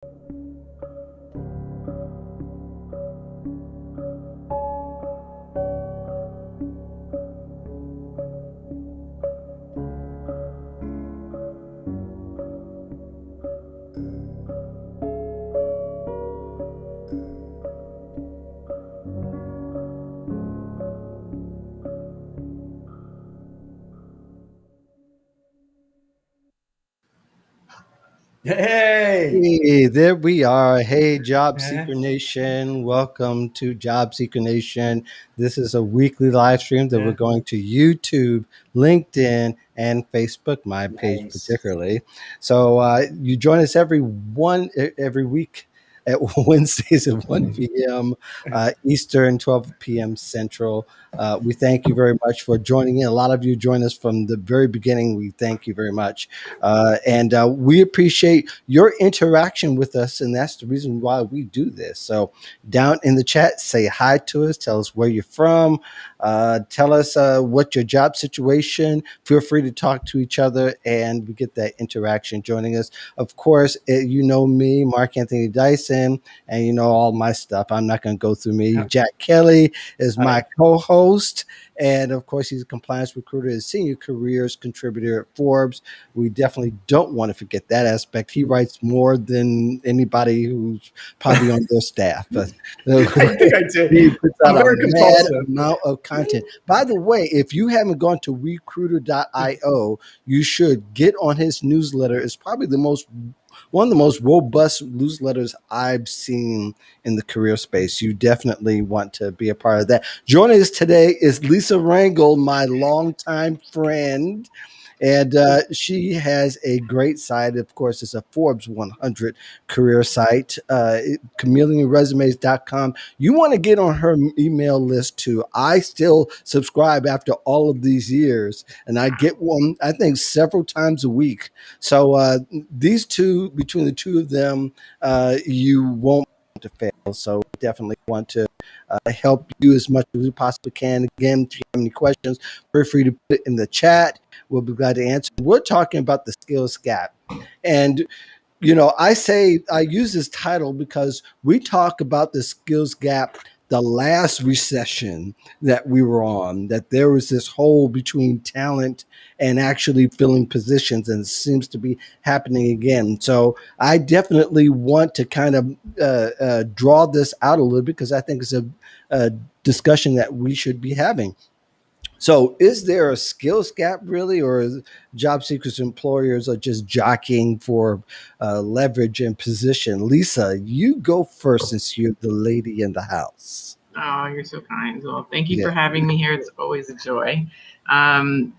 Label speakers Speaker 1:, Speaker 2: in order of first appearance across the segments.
Speaker 1: Hey,
Speaker 2: Hey, there we are. Hey, Job Seeker Nation. Welcome to Job Seeker Nation. This is a weekly live stream that we're
Speaker 1: yeah,
Speaker 2: going to YouTube, LinkedIn, and Facebook, my page
Speaker 1: nice.
Speaker 2: particularly. So you join us every week at Wednesdays at 1 p.m. Eastern, 12 p.m. Central. We thank you very much for joining in. A lot of you joined us from the very beginning. We thank you very much. And we appreciate your interaction with us. And that's the reason why we do this. So down in the chat, say hi to us. Tell us where you're from. Tell us what your job situation. Feel free to talk to each other and we get that interaction joining us. Of course, you know me, Mark Anthony Dyson, and you know all my stuff. I'm not going to go through me.
Speaker 1: Yeah.
Speaker 2: Jack Kelly is my
Speaker 1: Hi.
Speaker 2: co-host. And of course, he's a compliance recruiter, a senior careers contributor at Forbes. We definitely don't want to forget that aspect. He writes more than anybody who's probably on their staff. But
Speaker 1: I think I did.
Speaker 2: he puts
Speaker 1: I'm
Speaker 2: out a
Speaker 1: very
Speaker 2: mad
Speaker 1: compulsive.
Speaker 2: amount of content. By the way, if you haven't gone to recruiter.io, you should get on his newsletter. It's probably one of the most robust newsletters I've seen in the career space. You definitely want to be a part of that. Joining us today is Lisa Rangel, my longtime friend. And she has a great site. Of course, it's a Forbes 100 career site, chameleonresumes.com. You want to get on her email list too. I still subscribe after all of these years, and I get one, I think, several times a week. So these two, between the two of them, you won't to fail. So definitely want to help you as much as we possibly can. Again, if you have any questions, feel free to put it in the chat. We'll be glad to answer. We're talking about the skills gap. And I use this title because we talk about the skills gap the last recession that we were on, that there was this hole between talent and actually filling positions, and it seems to be happening again. So I definitely want to kind of draw this out a little bit because I think it's a discussion that we should be having. So, is there a skills gap really, or is job seekers employers are just jockeying for leverage and position? Lisa, you go first since you're the lady in the house.
Speaker 3: Oh, you're so kind. Well, thank you
Speaker 2: Yeah.
Speaker 3: for having me here. It's always a joy. I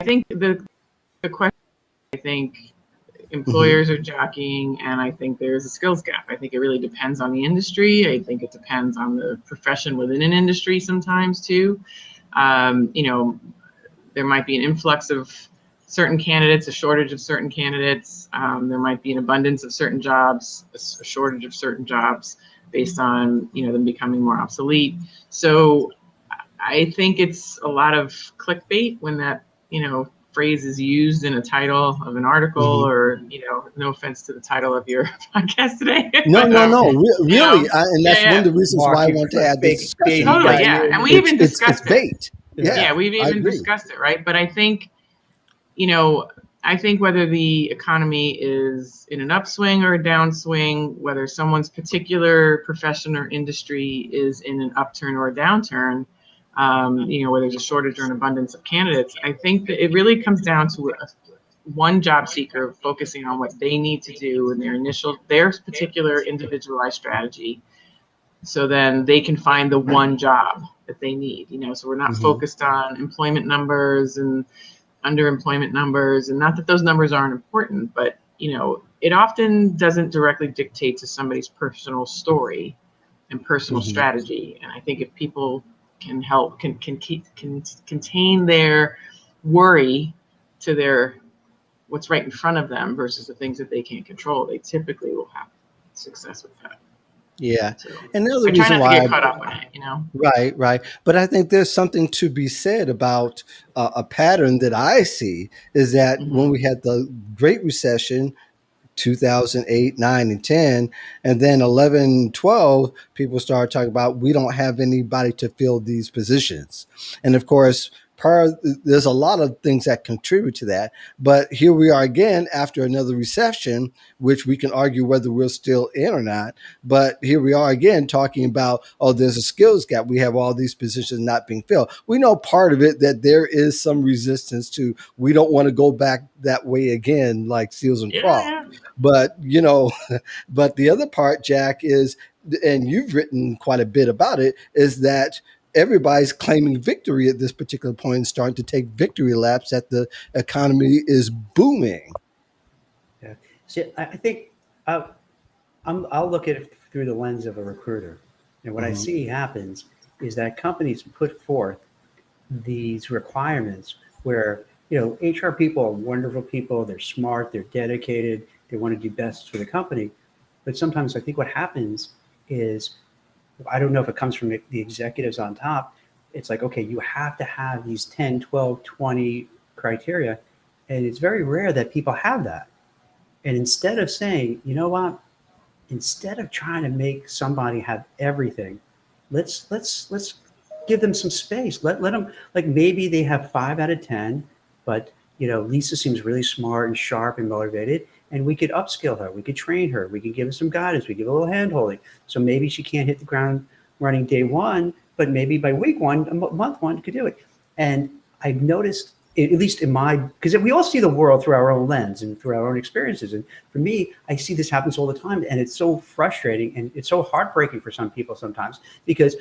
Speaker 3: think the question, I think
Speaker 2: Hmm.
Speaker 3: employers are jockeying, and I think there's a skills gap. I think it really depends on the industry. I think it depends on the profession within an industry sometimes too. Um, you know, there might be an influx of certain candidates, a shortage of certain candidates. There might be an abundance of certain jobs, a shortage of certain jobs based on them becoming more obsolete. So I think it's a lot of clickbait when that phrase is used in a title of an article,
Speaker 2: Hmm.
Speaker 3: or no offense to the title of your podcast today,
Speaker 2: No,
Speaker 3: but
Speaker 2: no, no,
Speaker 3: you
Speaker 2: really,
Speaker 3: know,
Speaker 2: and
Speaker 3: yeah,
Speaker 2: that's one
Speaker 3: yeah.
Speaker 2: of the reasons why
Speaker 1: Mark,
Speaker 2: I
Speaker 1: you
Speaker 2: want to have this
Speaker 1: clickbaity
Speaker 2: discussion.
Speaker 3: Totally,
Speaker 1: guy.
Speaker 3: yeah. And we
Speaker 1: You.
Speaker 3: even
Speaker 2: It's
Speaker 3: discussed it.
Speaker 2: bait.
Speaker 1: Yeah.
Speaker 3: Yeah,
Speaker 2: Yeah,
Speaker 3: we've
Speaker 2: I
Speaker 3: even
Speaker 2: agree.
Speaker 3: discussed it, right? But I think, I think whether the economy is in an upswing or a downswing, whether someone's particular profession or industry is in an upturn or a downturn, where there's a shortage or an abundance of candidates, I think that it really comes down to one job seeker focusing on what they need to do in their particular individualized strategy, so then they can find the one job that they need. So we're not
Speaker 2: Hmm.
Speaker 3: focused on employment numbers and underemployment numbers, and not that those numbers aren't important, but it often doesn't directly dictate to somebody's personal story and personal
Speaker 2: Hmm.
Speaker 3: strategy. And I think if people can contain their worry to their what's right in front of them versus the things that they can't control, they typically will have success with that.
Speaker 2: Yeah.
Speaker 3: So
Speaker 2: And the other
Speaker 3: I try
Speaker 2: reason
Speaker 3: not to
Speaker 2: why,
Speaker 3: get caught up in it, you know?
Speaker 2: right, right. But I think there's something to be said about a pattern that I see is that when
Speaker 3: Hmm.
Speaker 2: we had the Great Recession, 2008, 9, and 10. And then 11, 12, people started talking about we don't have anybody to fill these positions. And of course, there's a lot of things that contribute to that. But here we are again after another recession, which we can argue whether we're still in or not. But here we are again talking about, oh, there's a skills gap. We have all these positions not being filled. We know part of it that there is some resistance to, we don't want to go back that way again, like Seals and
Speaker 3: Yeah,
Speaker 2: Croft.
Speaker 3: yeah.
Speaker 2: But but the other part, Jack, is, and you've written quite a bit about it, is that everybody's claiming victory at this particular point and starting to take victory laps that the economy is booming.
Speaker 1: Yeah. See, I think uh, I'll look at it through the lens of a recruiter. And what I
Speaker 2: Mhm.
Speaker 1: see happens is that companies put forth these requirements where, HR people are wonderful people, they're smart, they're dedicated, they want to do best for the company. But sometimes I think what happens is, I don't know if it comes from the executives on top. It's like, okay, you have to have these 10, 12, 20 criteria. And it's very rare that people have that. And instead of saying, you know what, instead of trying to make somebody have everything, let's give them some space. Let them, like, maybe they have 5 out of 10, but Lisa seems really smart and sharp and motivated, and we could upskill her. We could train her. We could give her some guidance. We give a little hand holding. So maybe she can't hit the ground running day one, but maybe by week one, month one, could do it. And I've noticed, at least in my, because we all see the world through our own lens and through our own experiences. And for me, I see this happens all the time, and it's so frustrating and it's so heartbreaking for some people sometimes because,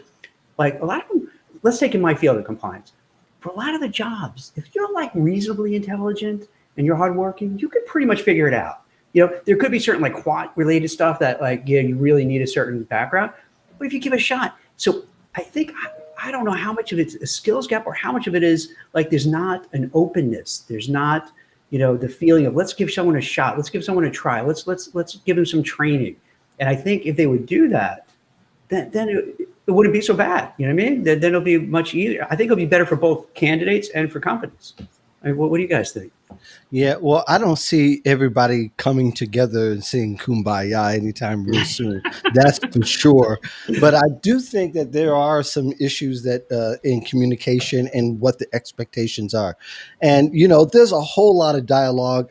Speaker 1: like, a lot of them, let's take in my field of compliance. For a lot of the jobs, if you're like reasonably intelligent and you're hardworking, you could pretty much figure it out. There could be certain like quant related stuff that, like, yeah, you really need a certain background, but if you give it a shot. So I think, I don't know how much of it's a skills gap or how much of it is like there's not an openness. There's not, the feeling of, let's give someone a shot. Let's give someone a try. Let's give them some training. And I think if they would do that, then it wouldn't be so bad. You know what I mean? Then it'll be much easier. I think it'll be better for both candidates and for companies. I mean, what do you guys think?
Speaker 2: Yeah, well, I don't see everybody coming together and singing "Kumbaya" anytime real soon. That's for sure. But I do think that there are some issues that in communication and what the expectations are, and there's a whole lot of dialogue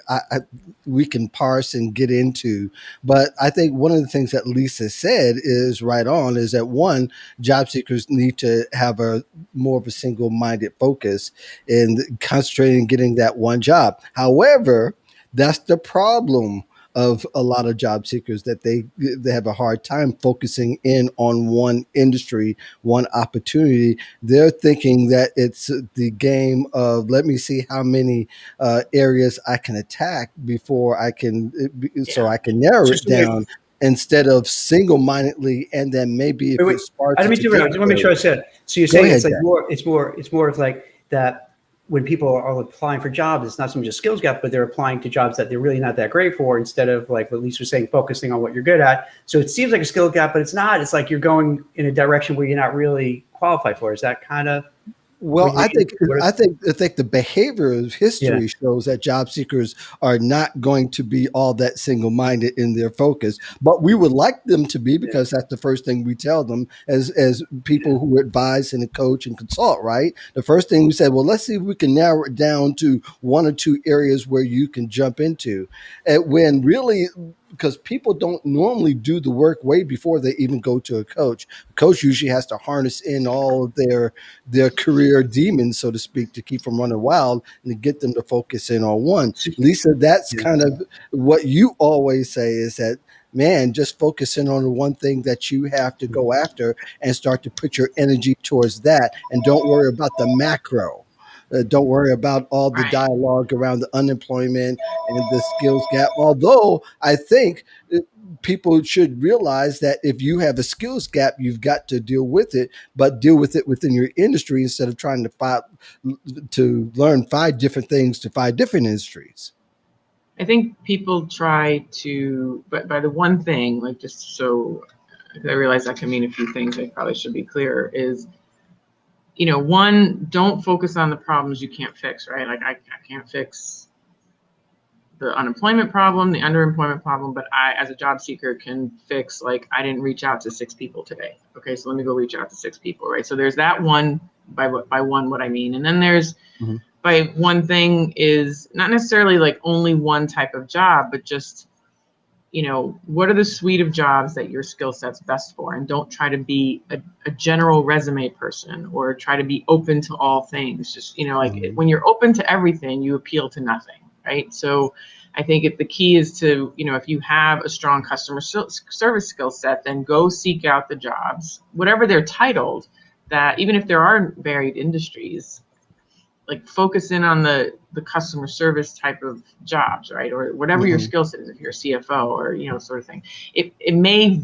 Speaker 2: we can parse and get into. But I think one of the things that Lisa said is right on. Is that one, job seekers need to have a more of a single-minded focus in concentrating on getting that one job. However, that's the problem of a lot of job seekers, that they have a hard time focusing in on one industry, one opportunity. They're thinking that it's the game of, let me see how many areas I can attack before I can, so
Speaker 3: Yeah.
Speaker 2: I can narrow
Speaker 1: So,
Speaker 2: it
Speaker 1: so wait,
Speaker 2: down, instead of single-mindedly, and then maybe if
Speaker 1: wait,
Speaker 2: it
Speaker 1: I
Speaker 2: sparks
Speaker 1: don't
Speaker 2: it
Speaker 1: mean
Speaker 2: to
Speaker 1: to
Speaker 2: get
Speaker 1: interrupt. I just want to make
Speaker 2: there.
Speaker 1: sure I said. So you're
Speaker 2: Go
Speaker 1: saying
Speaker 2: ahead,
Speaker 1: it's like
Speaker 2: Jack.
Speaker 1: more of like that when people are applying for jobs, it's not so much a skills gap, but they're applying to jobs that they're really not that great for, instead of, like what Lisa was saying, focusing on what you're good at. So it seems like a skill gap, but it's not. It's like you're going in a direction where you're not really qualified for. Is that kind of
Speaker 2: Well,
Speaker 1: what you mean?
Speaker 2: I think the behavior of
Speaker 1: Yeah.
Speaker 2: history shows that job seekers are not going to be all that single minded in their focus, but we would like them to be,
Speaker 1: Yeah.
Speaker 2: because that's the first thing we tell them as
Speaker 1: Yeah.
Speaker 2: people who advise and coach and consult. Right, the first thing we said, well, let's see if we can narrow it down to one or two areas where you can jump into, and when really, because people don't normally do the work way before they even go to a coach. A coach usually has to harness in all of their career demons, so to speak, to keep them running wild and to get them to focus in on one. Lisa, that's
Speaker 1: Yeah.
Speaker 2: kind of what you always say, is that, man, just focusing on the one thing that you have to go after and start to put your energy towards that, and don't worry about the macro. Don't worry about all the
Speaker 3: Right.
Speaker 2: dialogue around the unemployment and the skills gap. Although I think people should realize that if you have a skills gap, you've got to deal with it, but deal with it within your industry instead of trying to learn five different things to five different industries.
Speaker 3: I think people try to, but by the one thing, like, just so because I realize that can mean a few things. I probably should be clearer. Is, you know, one, don't focus on the problems you can't fix, right? Like I can't fix the unemployment problem, the underemployment problem, but I, as a job seeker, can fix, like, I didn't reach out to 6 people today. Okay, so let me go reach out to 6 people, right? So there's that one, by one, what I mean. And then there's, by one thing is not necessarily like only one type of job, but just, you know, what are the suite of jobs that your skill set's best for? And don't try to be a general resume person or try to be open to all things. Just, you know, like when you're open to everything, you appeal to nothing, right? So I think the key is to, you know, if you have a strong customer service skill set, then go seek out the jobs, whatever they're titled, that even if there are varied industries, like focus in on the customer service type of jobs, right? Or whatever your skill set is, if you're a CFO or, you know, sort of thing. It may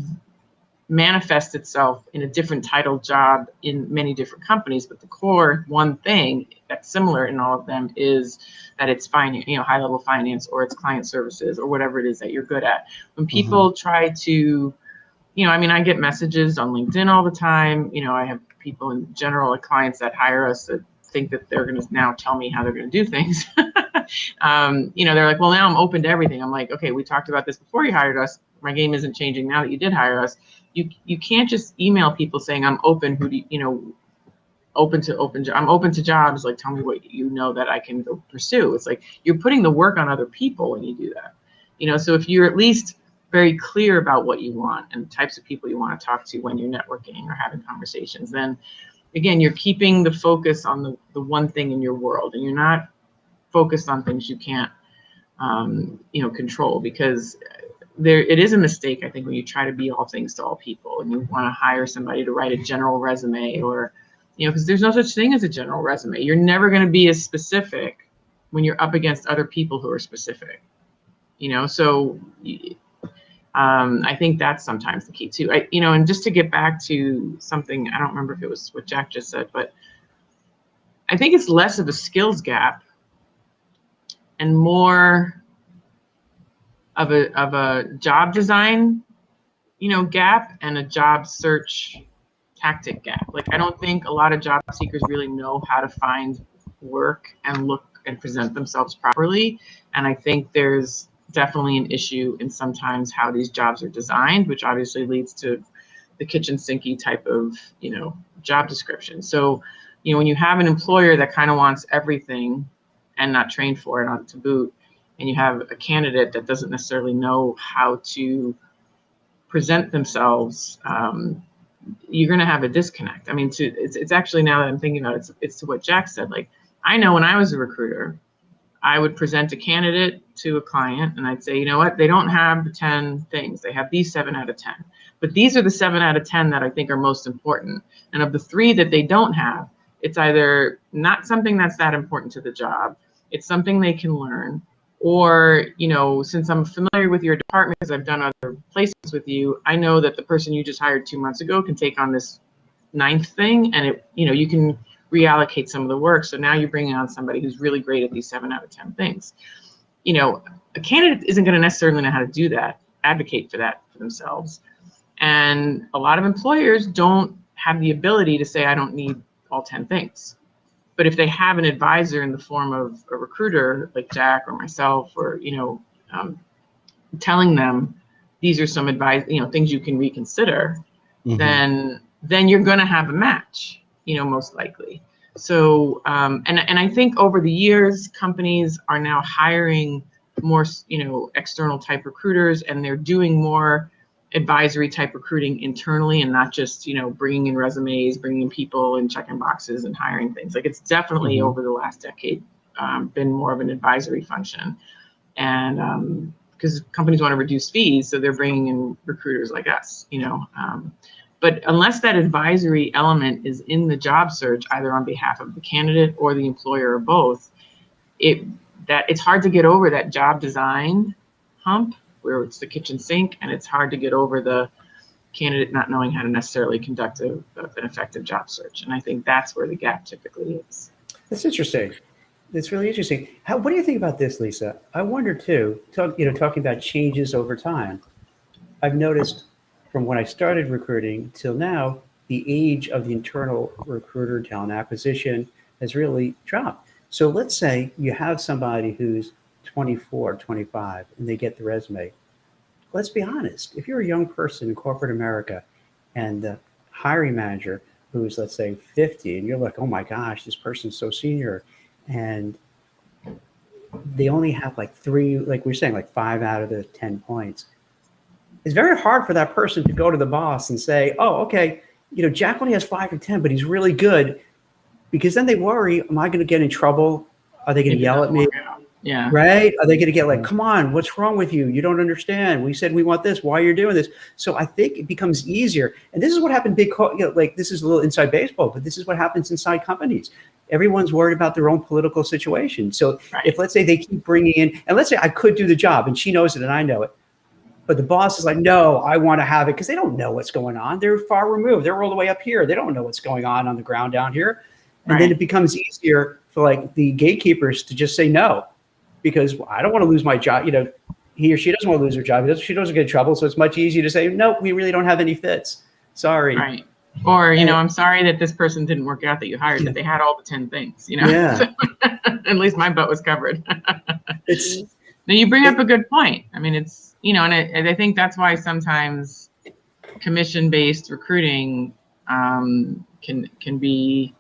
Speaker 3: manifest itself in a different title job in many different companies, but the core one thing that's similar in all of them is that it's finance, you know, high level finance, or it's client services, or whatever it is that you're good at. When people try to, you know, I mean, I get messages on LinkedIn all the time. You know, I have people in general, like clients that hire us, that think that they're going to now tell me how they're going to do things. You know, they're like, well, now I'm open to everything. I'm like, okay, we talked about this before you hired us. My game isn't changing now that you did hire us. You can't just email people saying I'm open. Who do you, you know, I'm open to jobs. Like, tell me what you know that I can go pursue. It's like you're putting the work on other people when you do that. You know, so if you're at least very clear about what you want and the types of people you want to talk to when you're networking or having conversations, then again, you're keeping the focus on the one thing in your world, and you're not focused on things you can't, you know, control, because it is a mistake, I think, when you try to be all things to all people and you want to hire somebody to write a general resume, or, you know, because there's no such thing as a general resume. You're never going to be as specific when you're up against other people who are specific, you know, so I think that's sometimes the key too. You know, and just to get back to something, I don't remember if it was what Jack just said, but I think it's less of a skills gap and more of a job design, you know, gap, and a job search tactic gap. Like, I don't think a lot of job seekers really know how to find work and look and present themselves properly. And I think there's definitely an issue in sometimes how these jobs are designed, which obviously leads to the kitchen sinky type of, you know, job description. So, you know, when you have an employer that kind of wants everything and not trained for it on to boot, and you have a candidate that doesn't necessarily know how to present themselves, you're going to have a disconnect. I mean, it's actually, now that I'm thinking about it, it's to what Jack said. Like, I know when I was a recruiter, I would present a candidate to a client and I'd say, you know what, they don't have the 10 things. They have these 7 out of 10. But these are the 7 out of 10 that I think are most important. And of the 3 that they don't have, it's either not something that's that important to the job, it's something they can learn, or, you know, since I'm familiar with your department because I've done other placements with you, I know that the person you just hired 2 months ago can take on this 9th thing, and it, you know, you can reallocate some of the work. So now you're bringing on somebody who's really great at these 7 out of 10 things. You know, a candidate isn't going to necessarily know how to do that, advocate for that for themselves. And a lot of employers don't have the ability to say, I don't need all 10 things. But if they have an advisor in the form of a recruiter like Jack or myself, or, you know, telling them these are some advice, you know, things you can reconsider, then you're going to have a match, you know, most likely. So, and I think over the years, companies are now hiring more, you know, external type recruiters, and they're doing more advisory type recruiting internally, and not just, you know, bringing in resumes, bringing in people and checking boxes and hiring things. Like, it's definitely over the last decade been more of an advisory function. And because companies want to reduce fees, so they're bringing in recruiters like us, you know. But unless that advisory element is in the job search, either on behalf of the candidate or the employer or both, it's hard to get over that job design hump where it's the kitchen sink, and it's hard to get over the candidate not knowing how to necessarily conduct an effective job search. And I think that's where the gap typically is.
Speaker 1: That's interesting. That's really interesting. What do you think about this, Lisa? I wonder too, talking about changes over time. I've noticed from when I started recruiting till now, the age of the internal recruiter talent acquisition has really dropped. So let's say you have somebody who's 24, 25, and they get the resume. Let's be honest. If you're a young person in corporate America and the hiring manager who's, let's say, 50, and you're like, oh my gosh, this person's so senior, and they only have like three, like we're saying, like 5 out of the 10 points. It's very hard for that person to go to the boss and say, oh, okay, Jack only has 5 or 10, but he's really good. Because then they worry, am I going to get in trouble? Are they going to yell at me?
Speaker 3: Yeah.
Speaker 1: Right? Are they going to get like, come on, what's wrong with you? You don't understand. We said we want this. Why are you doing this? So I think it becomes easier. And this is what happened like this is a little inside baseball, but this is what happens inside companies. Everyone's worried about their own political situation. So if, let's say, they keep bringing in, and let's say I could do the job and she knows it and I know it, but the boss is like, no, I want to have it, because they don't know what's going on. They're far removed. They're all the way up here. They don't know what's going on the ground down here. And then it becomes easier for like the gatekeepers to just say no, because I don't want to lose my job. He or she doesn't want to lose her job. She doesn't get in trouble. So it's much easier to say, no, we really don't have any fits. Sorry.
Speaker 3: Right. Or, I'm sorry that this person didn't work out that you hired, but they had all the 10 things,
Speaker 1: Yeah.
Speaker 3: So, at least my butt was covered. Now you bring up a good point. I mean, it's, and I think that's why sometimes commission-based recruiting can be,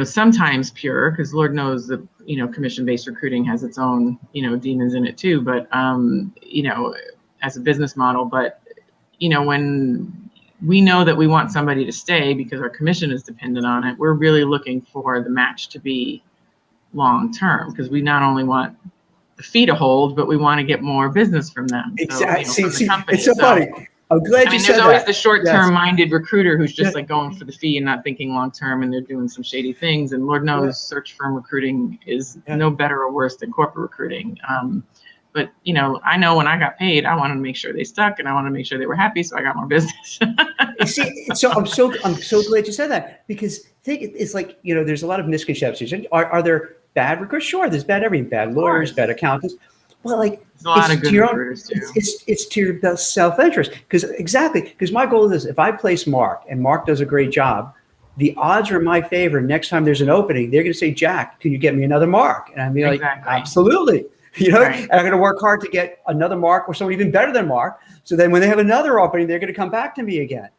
Speaker 3: sometimes pure, because Lord knows that, commission-based recruiting has its own, demons in it too, but, as a business model. But, when we know that we want somebody to stay because our commission is dependent on it, we're really looking for the match to be long-term, because we not only want the fee to hold, but we want to get more business from them.
Speaker 1: Exactly.
Speaker 3: So, from the company.
Speaker 1: It's so funny. I'm glad you said that.
Speaker 3: There's always the short-term minded recruiter who's just like going for the fee and not thinking long-term, and they're doing some shady things. And Lord knows search firm recruiting is no better or worse than corporate recruiting. But I know when I got paid, I wanted to make sure they stuck, and I wanted to make sure they were happy, so I got more business.
Speaker 1: You see, so I'm so glad you said that, because it's like, there's a lot of misconceptions. Are there bad recruiters? Sure, there's bad everything, bad lawyers, bad accountants. Well, like,
Speaker 3: there's a lot of good recruiters too.
Speaker 1: It's to your best self-interest, because my goal is, if I place Mark and Mark does a great job, the odds are in my favor. Next time there's an opening, they're going to say, Jack, can you get me another Mark? And I'd be like, absolutely. And I'm going to work hard to get another Mark or someone even better than Mark. So then when they have another opening, they're going to come back to me again.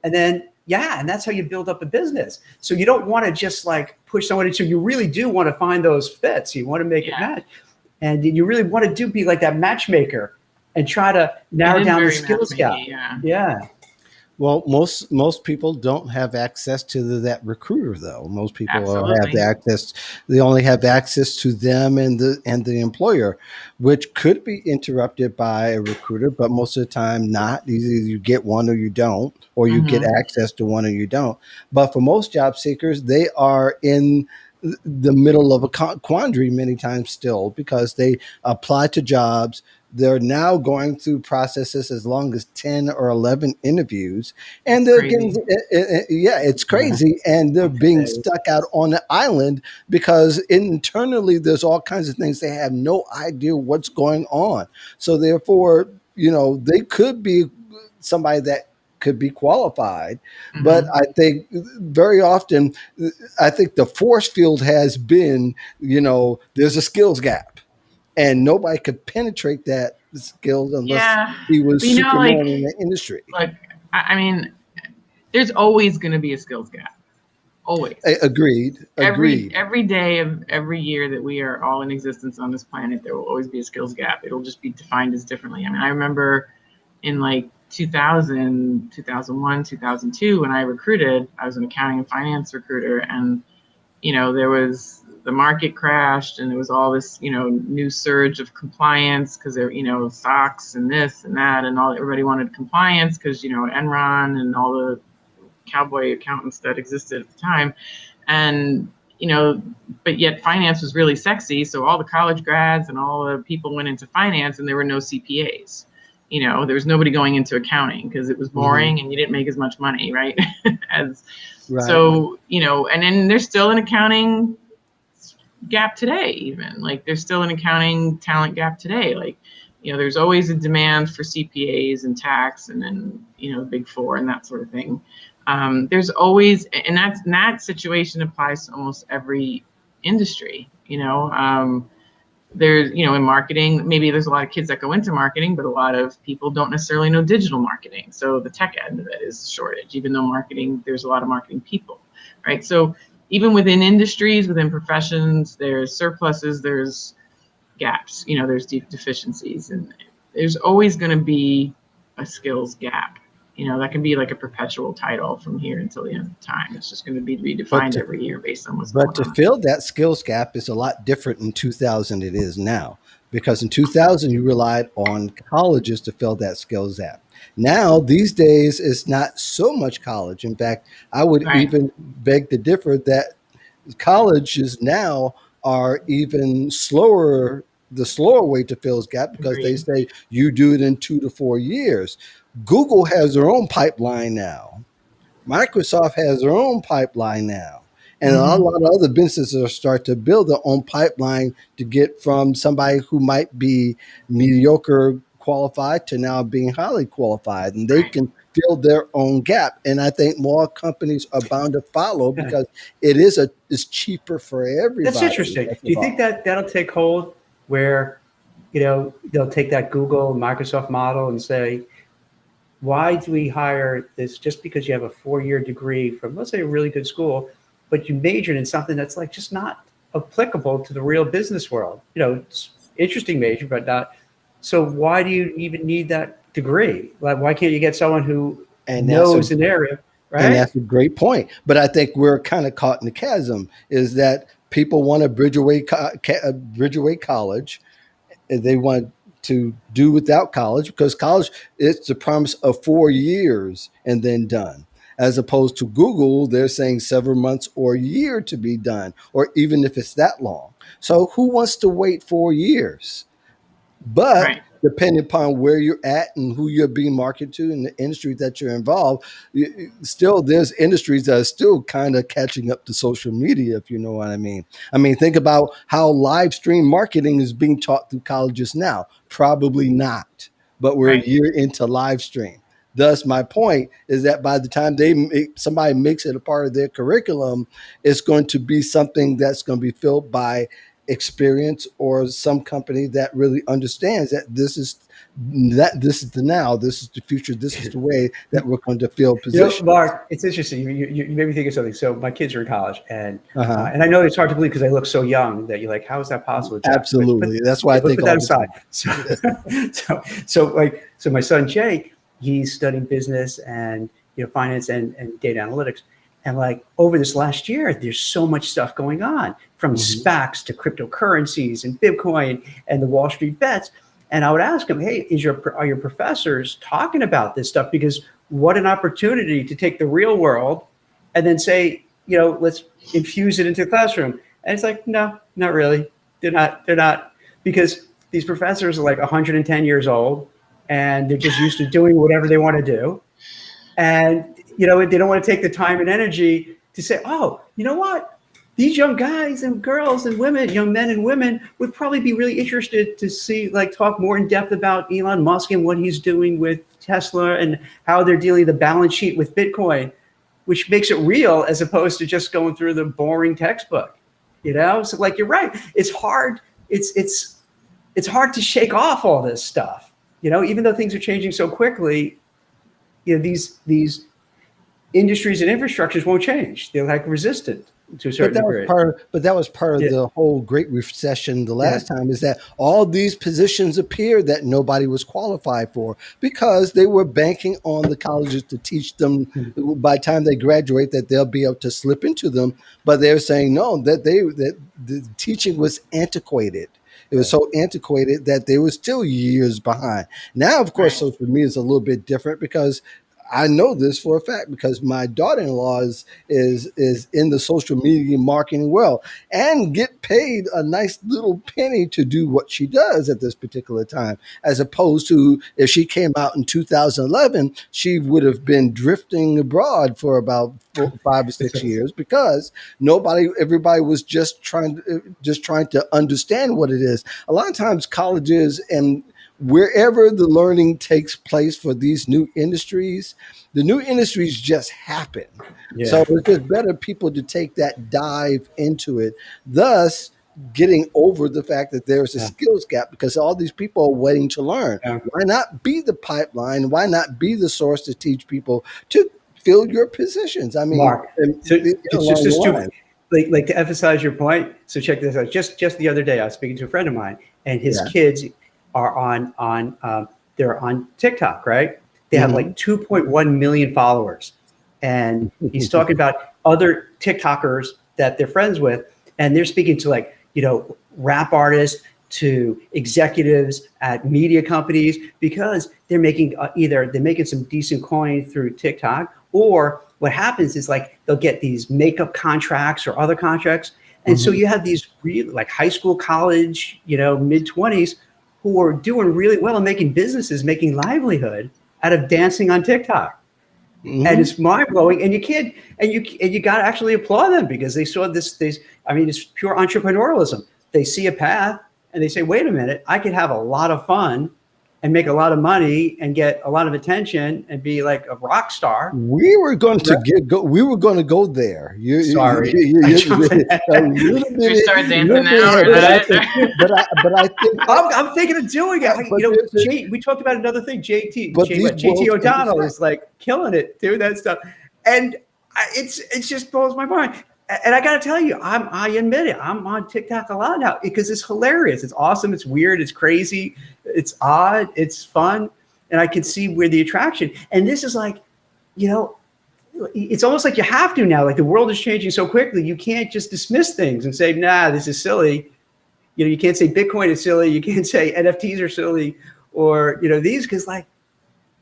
Speaker 1: And then, and that's how you build up a business. So you don't want to just like push someone into, you really do want to find those fits. You want to make it match. And you really want to be like that matchmaker and try to narrow down the skills gap. Yeah.
Speaker 2: Well, most people don't have access to that recruiter, though. Most people have the access. They only have access to them and the employer, which could be interrupted by a recruiter, but most of the time not. Either you get one or you don't, or you get access to one or you don't. But for most job seekers, they are in the middle of a quandary many times still, because they apply to jobs. They're now going through processes as long as 10 or 11 interviews, and they're getting, it's crazy. And they're being stuck out on the island because internally there's all kinds of things. They have no idea what's going on. So therefore, they could be somebody that could be qualified. But I think very often, the force field has been, there's a skills gap. And nobody could penetrate that skill unless he was Superman in the industry.
Speaker 3: Like, I mean, there's always going to be a skills gap. Always.
Speaker 2: Agreed.
Speaker 3: Every day of every year that we are all in existence on this planet, there will always be a skills gap. It'll just be defined as differently. I mean, I remember in like 2000, 2001, 2002, when I recruited, I was an accounting and finance recruiter, and, the market crashed, and there was all this, new surge of compliance because there, SOX and this and that, and everybody wanted compliance because, Enron and all the cowboy accountants that existed at the time. And, but yet finance was really sexy. So all the college grads and all the people went into finance, and there were no CPAs. There was nobody going into accounting because it was boring and you didn't make as much money, right? So, and then there's still an accounting gap today, even like there's still an accounting talent gap today. Like there's always a demand for CPAs and tax, and then, the Big Four and that sort of thing. There's always, and that situation applies to almost every industry. There's, in marketing, maybe there's a lot of kids that go into marketing, but a lot of people don't necessarily know digital marketing. So the tech end of it is a shortage, even though marketing, there's a lot of marketing people, right? So even within industries, within professions, there's surpluses, there's gaps, there's deep deficiencies, and there's always going to be a skills gap. That can be like a perpetual title from here until the end of time. It's just going to be redefined every year based on what's going on.
Speaker 2: But to fill that skills gap is a lot different in 2000 it is now, because in 2000 you relied on colleges to fill that skills gap. Now, these days, it's not so much college. In fact, I would even beg to differ that colleges now are even slower, the slower way to fill this gap, because they say you do it in 2 to 4 years. Google has their own pipeline now. Microsoft has their own pipeline now. And a lot of other businesses are start to build their own pipeline to get from somebody who might be mediocre qualified to now being highly qualified. And they can fill their own gap. And I think more companies are bound to follow, because it's cheaper for everybody.
Speaker 1: That's interesting. Do you think that that'll take hold where, they'll take that Google, Microsoft model and say, why do we hire this just because you have a 4-year degree from, let's say, a really good school, but you majored in something that's like just not applicable to the real business world? It's interesting major, but not. So why do you even need that degree? Like, why can't you get someone who knows an area, right?
Speaker 2: And that's a great point. But I think we're kind of caught in the chasm, is that people want to bridge away college. They want to do without college, because college, it's the promise of 4 years and then done, as opposed to Google, they're saying several months or a year to be done, or even if it's that long. So who wants to wait 4 years? But depending upon where you're at and who you're being marketed to and the industry that you're involved, still there's industries that are still kind of catching up to social media, if you know what I mean. I mean, think about how live stream marketing is being taught through colleges now. Probably not, but we're a year into live stream. Thus, my point is that by the time somebody makes it a part of their curriculum, it's going to be something that's going to be filled by experience, or some company that really understands that this is the now, this is the future, this is the way that we're going to fill positions.
Speaker 1: Mark, it's interesting. You made me think of something. So my kids are in college, and I know it's hard to believe because I look so young that you're like, how is that possible?
Speaker 2: Absolutely, that's why I think.
Speaker 1: Put that aside. So my son Jake, he's studying business and finance and data analytics. And like over this last year, there's so much stuff going on, from SPACs to cryptocurrencies and Bitcoin and the Wall Street bets. And I would ask him, hey, are your professors talking about this stuff? Because what an opportunity to take the real world and then say, let's infuse it into the classroom. And it's like, no, not really. They're not, because these professors are like 110 years old and they're just used to doing whatever they want to do. And they don't want to take the time and energy to say, oh, you know what? These young guys and girls and women, young men and women, would probably be really interested to see, talk more in depth about Elon Musk and what he's doing with Tesla and how they're dealing the balance sheet with Bitcoin, which makes it real as opposed to just going through the boring textbook. So you're right. It's hard. It's hard to shake off all this stuff. Even though things are changing so quickly, these industries and infrastructures won't change. They're resistant to a certain degree.
Speaker 2: But that was part of the whole Great Recession the last time, is that all these positions appeared that nobody was qualified for, because they were banking on the colleges to teach them by the time they graduate that they'll be able to slip into them. But they're saying no, that the teaching was antiquated. It was so antiquated that they were still years behind. Now, of course, social media is a little bit different, because I know this for a fact, because my daughter-in-law is in the social media marketing world and get paid a nice little penny to do what she does at this particular time, as opposed to if she came out in 2011, she would have been drifting abroad for about 5 or 6 years, because everybody was just trying to understand what it is. A lot of times colleges and wherever the learning takes place for these new industries, the new industries just happen. So
Speaker 1: Yeah.
Speaker 2: it's just better people to take that dive into it, thus getting over the fact that there's a
Speaker 1: Yeah.
Speaker 2: skills gap because all these people are waiting to learn.
Speaker 1: Yeah.
Speaker 2: Why not be the pipeline? Why not be the source to teach people to fill your positions? I mean,
Speaker 1: Mark, so
Speaker 2: along the
Speaker 1: just to
Speaker 2: line.
Speaker 1: like to emphasize your point. So check this out. Just the other day, I was speaking to a friend of mine, and his
Speaker 2: Yeah.
Speaker 1: kids are on they're on TikTok, right? They have
Speaker 2: Mhm.
Speaker 1: like 2.1 million followers, and he's talking about other TikTokers that they're friends with, and they're speaking to like rap artists to executives at media companies because they're making either they're making some decent coin through TikTok, or what happens is like they'll get these makeup contracts or other contracts. And so
Speaker 2: Mhm.
Speaker 1: you have these really like high school, college, mid-20s who are doing really well and making businesses, making livelihood out of dancing on TikTok. And
Speaker 2: Mhm.
Speaker 1: it's mind blowing. And you can't, and you got to actually applaud them because they saw this. I mean, it's pure entrepreneurialism. They see a path and they say, wait a minute, I could have a lot of fun and make a lot of money and get a lot of attention and be like a rock star.
Speaker 2: We were going to we were going to go there.
Speaker 1: Sorry, I jumped ahead.
Speaker 2: A little
Speaker 3: Should we start
Speaker 2: bit,
Speaker 3: dancing now
Speaker 2: ahead,
Speaker 3: or
Speaker 2: but I
Speaker 3: that?
Speaker 2: think, but I think,
Speaker 1: I'm thinking of doing it.
Speaker 2: but there's a,
Speaker 1: We talked about another thing.
Speaker 2: but these
Speaker 1: JT
Speaker 2: worlds
Speaker 1: O'Donnell
Speaker 2: intersect.
Speaker 1: is like killing it, doing that stuff, and it's just blows my mind. And I got to tell you, I admit it, I'm on TikTok a lot now because it's hilarious. It's awesome. It's weird. It's crazy. It's odd. It's fun, and I can see where the attraction. And this is like, you know, it's almost like you have to now. Like the world is changing so quickly, you can't just dismiss things and say, "Nah, this is silly." You can't say Bitcoin is silly. You can't say NFTs are silly, or these because like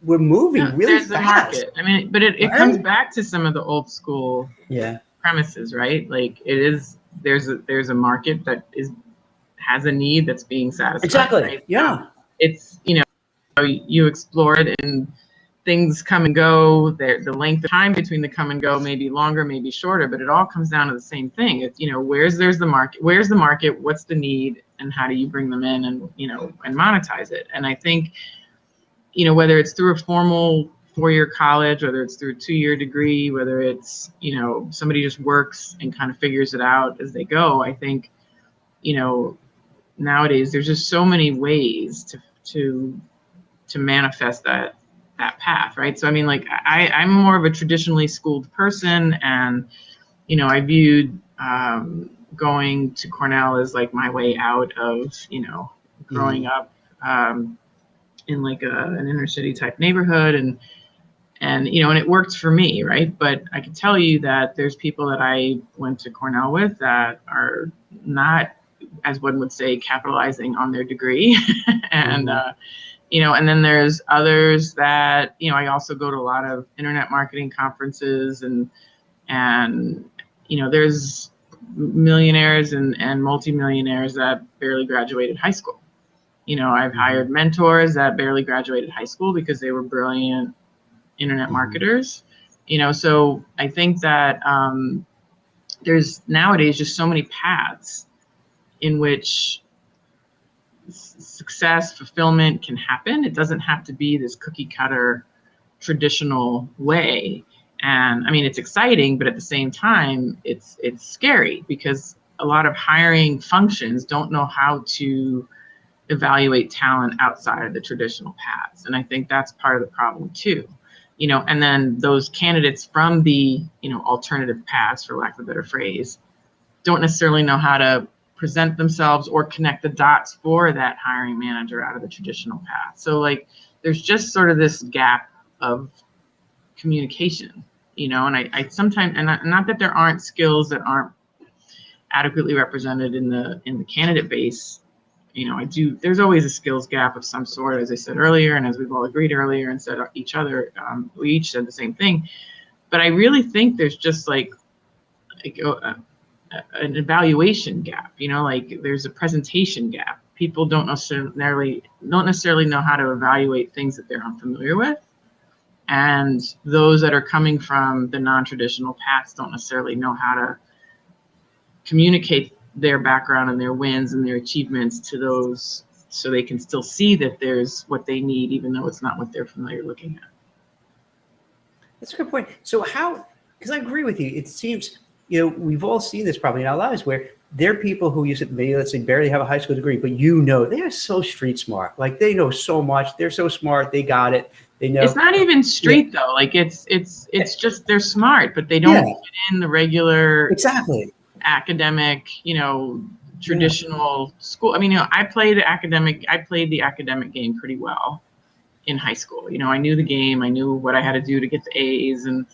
Speaker 1: we're moving
Speaker 3: No,
Speaker 1: really
Speaker 3: there's a
Speaker 1: fast,
Speaker 3: market. I mean, but it comes
Speaker 1: right?
Speaker 3: back to some of the old school
Speaker 1: Yeah,
Speaker 3: premises, right? Like there's a market that has a need that's being satisfied,
Speaker 1: exactly.
Speaker 3: right? So
Speaker 1: Yeah,
Speaker 3: it's you explore it and things come and go. The length of time between the come and go may be longer, may be shorter, but it all comes down to the same thing. It's there's the market, where's the market, what's the need, and how do you bring them in and and monetize it. And I think whether it's through a formal 4-year college, whether it's through a 2-year degree, whether it's somebody just works and kind of figures it out as they go. I think nowadays there's just so many ways to manifest that path, right? So I mean, like I'm more of a traditionally schooled person, and I viewed going to Cornell as like my way out of growing up in like an inner city type neighborhood, and and it worked for me, right? But I can tell you that there's people that I went to Cornell with that are not, as one would say, capitalizing on their degree, and and then there's others that I also go to a lot of internet marketing conferences, and there's millionaires and multimillionaires that barely graduated high school. I've hired mentors that barely graduated high school because they were brilliant internet marketers. So I think that there's nowadays just so many paths in which success, fulfillment can happen. It doesn't have to be this cookie cutter traditional way. And I mean, it's exciting, but at the same time, it's scary because a lot of hiring functions don't know how to evaluate talent outside of the traditional paths. And I think that's part of the problem too. And then those candidates from the, alternative paths, for lack of a better phrase, don't necessarily know how to present themselves or connect the dots for that hiring manager out of the traditional path. So like, there's just sort of this gap of communication, and I sometimes, and not that there aren't skills that aren't adequately represented in the candidate base. There's always a skills gap of some sort, as I said earlier, and as we've all agreed earlier and said each other, we each said the same thing. But I really think there's just like an evaluation gap, like there's a presentation gap. People don't necessarily know how to evaluate things that they're unfamiliar with. And those that are coming from the non-traditional paths don't necessarily know how to communicate their background and their wins and their achievements to those so they can still see that there's what they need, even though it's not what they're familiar looking at.
Speaker 1: That's a good point. So how, because I agree with you, it seems, we've all seen this probably in our lives where there are people who use it, maybe let's say barely have a high school degree, but they're so street smart. Like they know so much. They're so smart. They got it. They know.
Speaker 3: It's not even street though. Like it's just they're smart, but they don't fit in the regular
Speaker 1: Exactly.
Speaker 3: academic, traditional school. I mean, I played the academic game pretty well in high school. I knew the game. I knew what I had to do to get the A's, and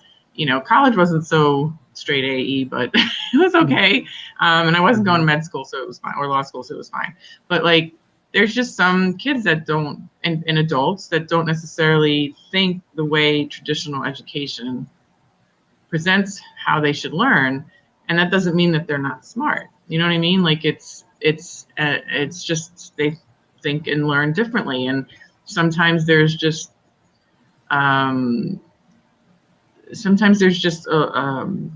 Speaker 3: college wasn't so straight AE, but it was okay. And I wasn't going to med school, so it was fine, or law school, so it was fine. But like, there's just some kids that don't, and adults that don't necessarily think the way traditional education presents how they should learn, and that doesn't mean that they're not smart. You know what I mean? Like it's just they think and learn differently, and sometimes there's just a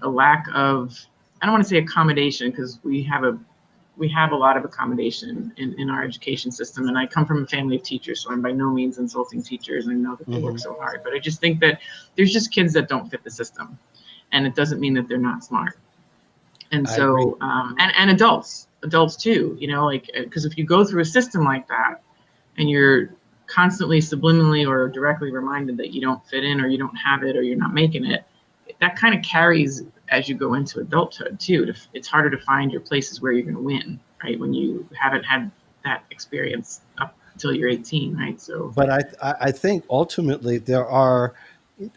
Speaker 3: lack of, I don't want to say accommodation, because we have a lot of accommodation in our education system. And I come from a family of teachers, so I'm by no means insulting teachers. I know that they work so hard, but I just think that there's just kids that don't fit the system, and it doesn't mean that they're not smart. And so, and adults too, because if you go through a system like that and you're constantly subliminally or directly reminded that you don't fit in, or you don't have it, or you're not making it, that kind of carries as you go into adulthood too. It's harder to find your places where you're going to win, right? When you haven't had that experience up until you're 18, right? So,
Speaker 2: but I think ultimately there are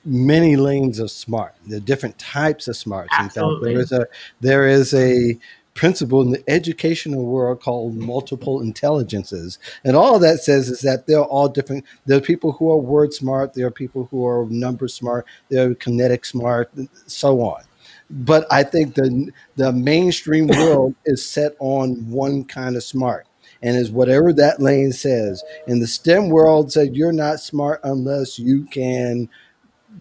Speaker 2: many lanes of smart. There are different types of smarts.
Speaker 3: Absolutely.
Speaker 2: In fact, there is a principle in the educational world called multiple intelligences. And all that says is that they're all different. There are people who are word smart. There are people who are number smart. There are kinetic smart, so on. But I think the mainstream world is set on one kind of smart, and is whatever that lane says. And the STEM world said you're not smart unless you can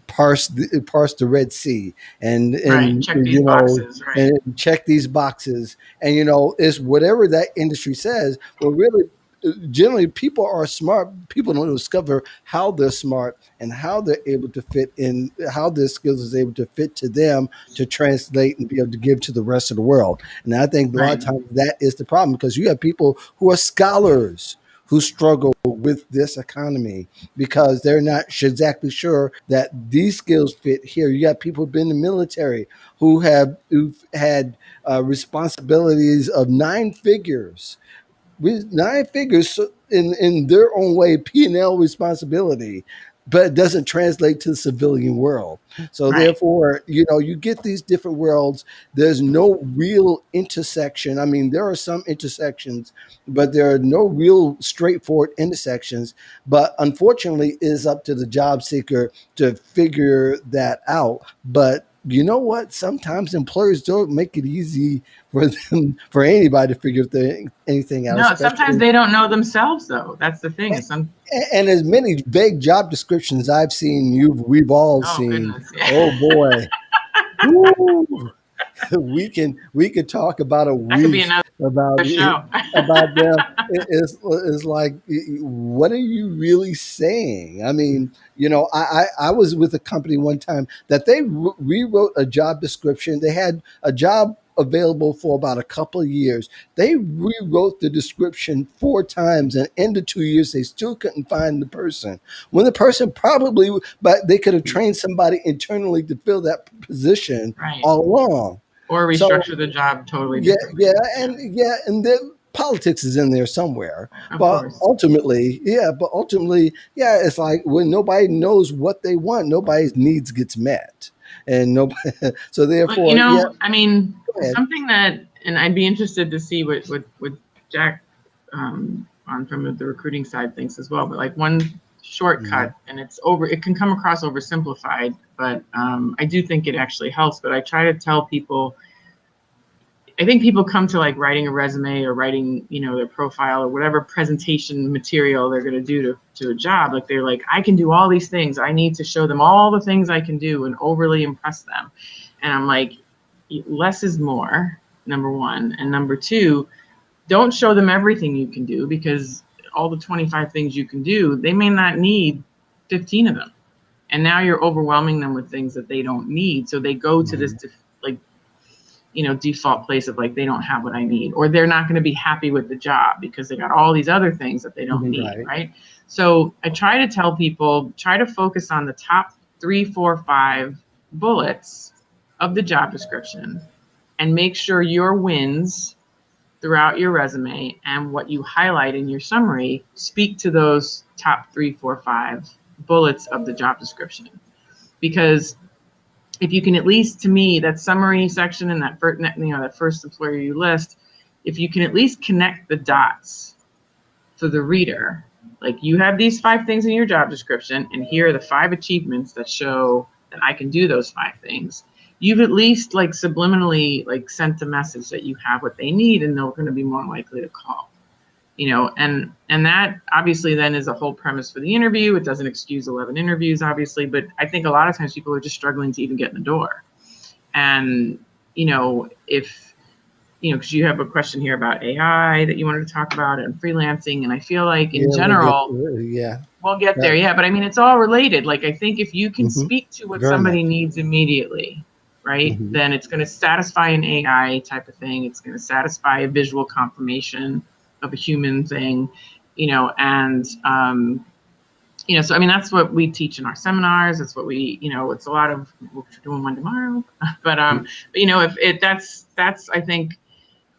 Speaker 2: parse the Red Sea and
Speaker 3: right, check these boxes, right?
Speaker 2: and check these boxes, and it's whatever that industry says. Well, really, generally, people are smart. People don't discover how they're smart and how they're able to fit in, how their skills is able to fit to them to translate and be able to give to the rest of the world. And I think a lot of times that is the problem, because you have people who are scholars who struggle with this economy because they're not exactly sure that these skills fit here. You got people who've been in the military who've had responsibilities of nine figures in their own way, P&L responsibility, but it doesn't translate to the civilian world. So therefore, you get these different worlds. There's no real intersection. I mean, there are some intersections, but there are no real straightforward intersections. But unfortunately, it is up to the job seeker to figure that out. But you know what? Sometimes employers don't make it easy for anybody to figure anything out.
Speaker 3: No, sometimes they don't know themselves, though. That's the thing.
Speaker 2: And as many vague job descriptions I've seen, we've all seen.
Speaker 3: Goodness.
Speaker 2: Oh boy. Woo. We could talk about a
Speaker 3: That could be
Speaker 2: week
Speaker 3: another show.
Speaker 2: about them. It's like, what are you really saying? I mean, I was with a company one time that they rewrote a job description. They had a job available for about a couple of years. They rewrote the description 4 times, and in the 2 years, they still couldn't find the person. When the person but they could have trained somebody internally to fill that position all along.
Speaker 3: Or restructure the job totally differently.
Speaker 2: And the politics is in there somewhere. But ultimately, it's like when nobody knows what they want, nobody's needs gets met. And nobody, so therefore,
Speaker 3: I mean, something that, and I'd be interested to see what Jack on from the recruiting side thinks as well. But like one shortcut, and it can come across oversimplified, but I do think it actually helps. But I try to tell people, I think people come to like writing a resume or writing, their profile or whatever presentation material they're going to do to a job. Like they're like, I can do all these things. I need to show them all the things I can do and overly impress them. And I'm like, less is more, number one. And number two, don't show them everything you can do, because all the 25 things you can do, they may not need 15 of them. And now you're overwhelming them with things that they don't need. So they go to this like, default place of like, they don't have what I need, or they're not going to be happy with the job because they got all these other things that they don't need. Right. So I try to tell people, try to focus on the top 3, 4, 5 bullets of the job description and make sure your wins throughout your resume and what you highlight in your summary speak to those top 3, 4, 5 bullets of the job description. Because if you can, at least to me, that summary section and that first employer you list, if you can at least connect the dots for the reader, like you have these 5 things in your job description, and here are the 5 achievements that show that I can do those 5 things. You've at least like subliminally like sent a message that you have what they need, and they're going to be more likely to call. And that obviously then is a whole premise for the interview. It doesn't excuse 11 interviews, obviously, but I think a lot of times people are just struggling to even get in the door. And, if, because you have a question here about AI that you wanted to talk about and freelancing. And I feel like in general, we'll get there. Yeah. But I mean, it's all related. Like, I think if you can speak to what somebody needs immediately, right, then it's going to satisfy an AI type of thing. It's going to satisfy a visual confirmation of a human thing, and, so, I mean, that's what we teach in our seminars. That's what we, it's a lot of, we're doing one tomorrow, but that's, I think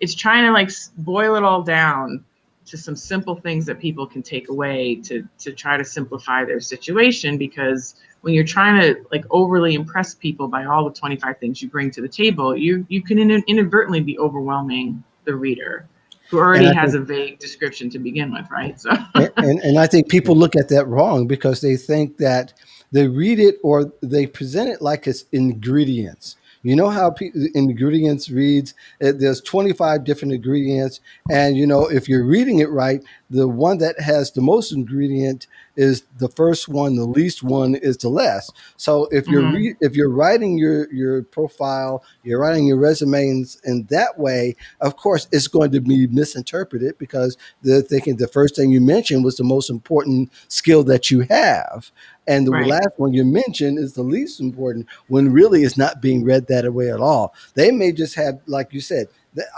Speaker 3: it's trying to like boil it all down to some simple things that people can take away to try to simplify their situation. Because when you're trying to like overly impress people by all the 25 things you bring to the table, you can inadvertently be overwhelming the reader, who already has a vague description to begin with, right? So,
Speaker 2: and I think people look at that wrong because they think that they read it or they present it like it's ingredients. You know how ingredients reads? There's 25 different ingredients, and if you're reading it right, the one that has the most ingredient is the first one. The least one is the less. So if you're writing your profile, you're writing your resume in that way, of course it's going to be misinterpreted because they're thinking the first thing you mentioned was the most important skill that you have. And the last one you mentioned is the least important, when really it's not being read that way at all. They may just have, like you said,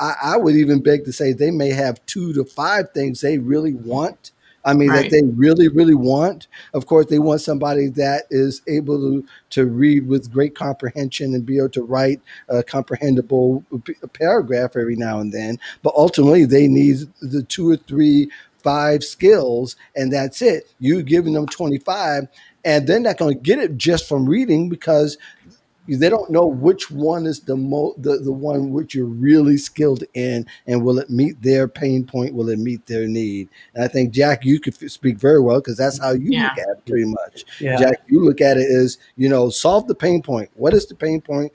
Speaker 2: I would even beg to say they may have 2 to 5 things they really want. I mean, that they really, really want. Of course, they want somebody that is able to read with great comprehension and be able to write a comprehensible paragraph every now and then. But ultimately, they need the 2 or 3, 5 skills, and that's it. You're giving them 25, and they're not going to get it just from reading because they don't know which one is the one which you're really skilled in, and will it meet their pain point? Will it meet their need? And I think, Jack, you could speak very well because that's how you look at it pretty much. Yeah. Jack, you look at it as, solve the pain point. What is the pain point?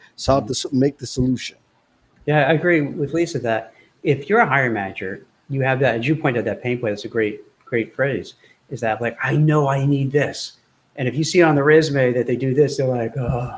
Speaker 2: Make the solution.
Speaker 1: Yeah, I agree with Lisa that if you're a hiring manager, you have that, as you pointed out, that pain point. That's a great phrase. Is that like, I know I need this. And if you see on the resume that they do this, they're like, oh,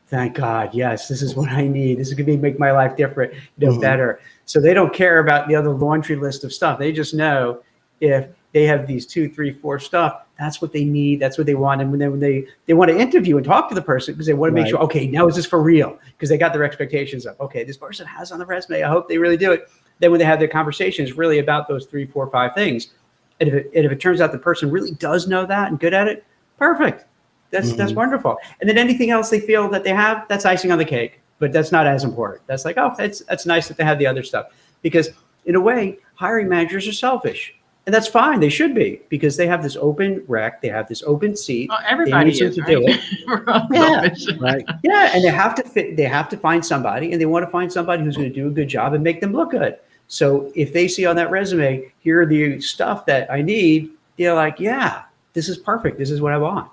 Speaker 1: thank God, yes, this is what I need. This is going to make my life different, better. So they don't care about the other laundry list of stuff. They just know if they have these 2, 3, 4 stuff, that's what they need. That's what they want. And when they want to interview and talk to the person because they want to make sure, okay, now is this for real? Because they got their expectations of, okay, this person has on the resume. I hope they really do it. Then when they have their conversation, it's really about those 3, 4, 5 things. And if it turns out the person really does know that and good at it, perfect. That's wonderful. And then anything else they feel that they have, that's icing on the cake, but that's not as important. That's like, oh, that's nice that they have the other stuff. Because in a way, hiring managers are selfish. And that's fine. They should be, because they have this open rec. They have this open seat.
Speaker 3: Well, everybody is, right? Do it.
Speaker 1: Yeah. And they have to find somebody, and they want to find somebody who's going to do a good job and make them look good. So if they see on that resume, here are the stuff that I need, they're like, yeah, this is perfect. This is what I want.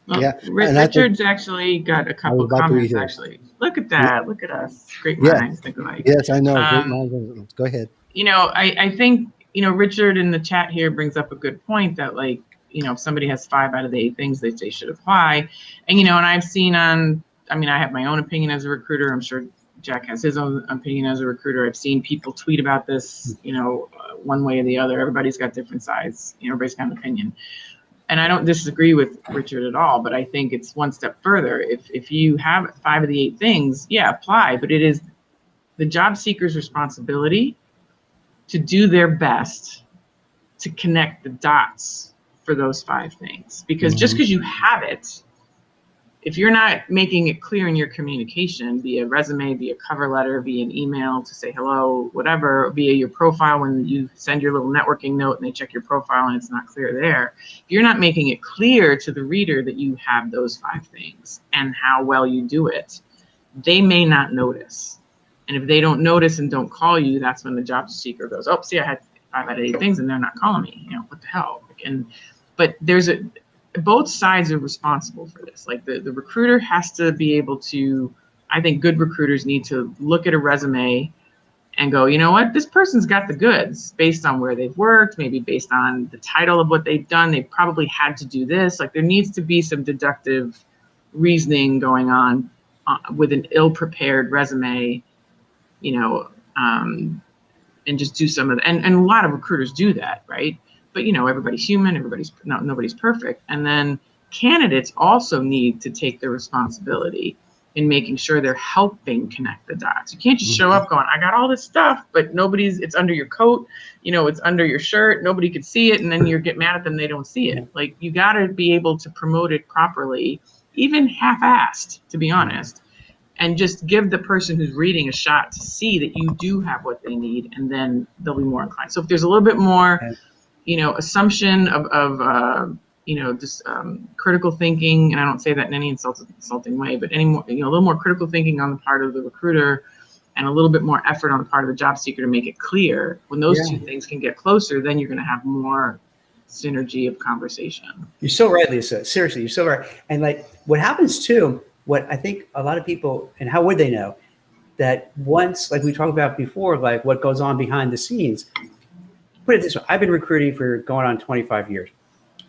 Speaker 3: Well, Richard's actually got a couple comments, actually. Look at that. Look at us. Great minds think alike.
Speaker 2: Yes, I know. Great minds. Go ahead.
Speaker 3: I think, Richard in the chat here brings up a good point that, like, if somebody has 5 out of the 8 things they say should apply. And, and I've seen I have my own opinion as a recruiter. I'm sure Jack has his own opinion as a recruiter. I've seen people tweet about this, one way or the other. Everybody's got different sides. Everybody's got an opinion. And I don't disagree with Richard at all, but I think it's one step further. If you have 5 of the 8 things, yeah, apply, but it is the job seeker's responsibility to do their best to connect the dots for those 5 things. Because just because you have it, if you're not making it clear in your communication via resume, via cover letter, via an email to say hello, whatever, via your profile when you send your little networking note and they check your profile and it's not clear there, if you're not making it clear to the reader that you have those 5 things and how well you do it, they may not notice. And if they don't notice and don't call you, that's when the job seeker goes, oh, see, I had 5 out of 8 things and they're not calling me. What the hell? But both sides are responsible for this. Like the recruiter has to be able to, I think good recruiters need to look at a resume and go, you know what, this person's got the goods based on where they've worked, maybe based on the title of what they've done. They probably had to do this. Like there needs to be some deductive reasoning going on with an ill-prepared resume, and just do some of that. And a lot of recruiters do that, right? But everybody's human, nobody's perfect. And then candidates also need to take their responsibility in making sure they're helping connect the dots. You can't just show up going, I got all this stuff, but it's under your coat, it's under your shirt, nobody could see it, and then you get mad at them, they don't see it. Like you gotta be able to promote it properly, even half-assed, to be honest, and just give the person who's reading a shot to see that you do have what they need, and then they'll be more inclined. So if there's a little bit more assumption of just critical thinking, and I don't say that in any insulting way, but any more, a little more critical thinking on the part of the recruiter and a little bit more effort on the part of the job seeker to make it clear. When those 2 things can get closer, then you're going to have more synergy of conversation.
Speaker 1: You're so right, Lisa. Seriously, you're so right. And like what happens too, what I think a lot of people, and how would they know that once, like we talked about before, like what goes on behind the scenes. Put it this way, I've been recruiting for going on 25 years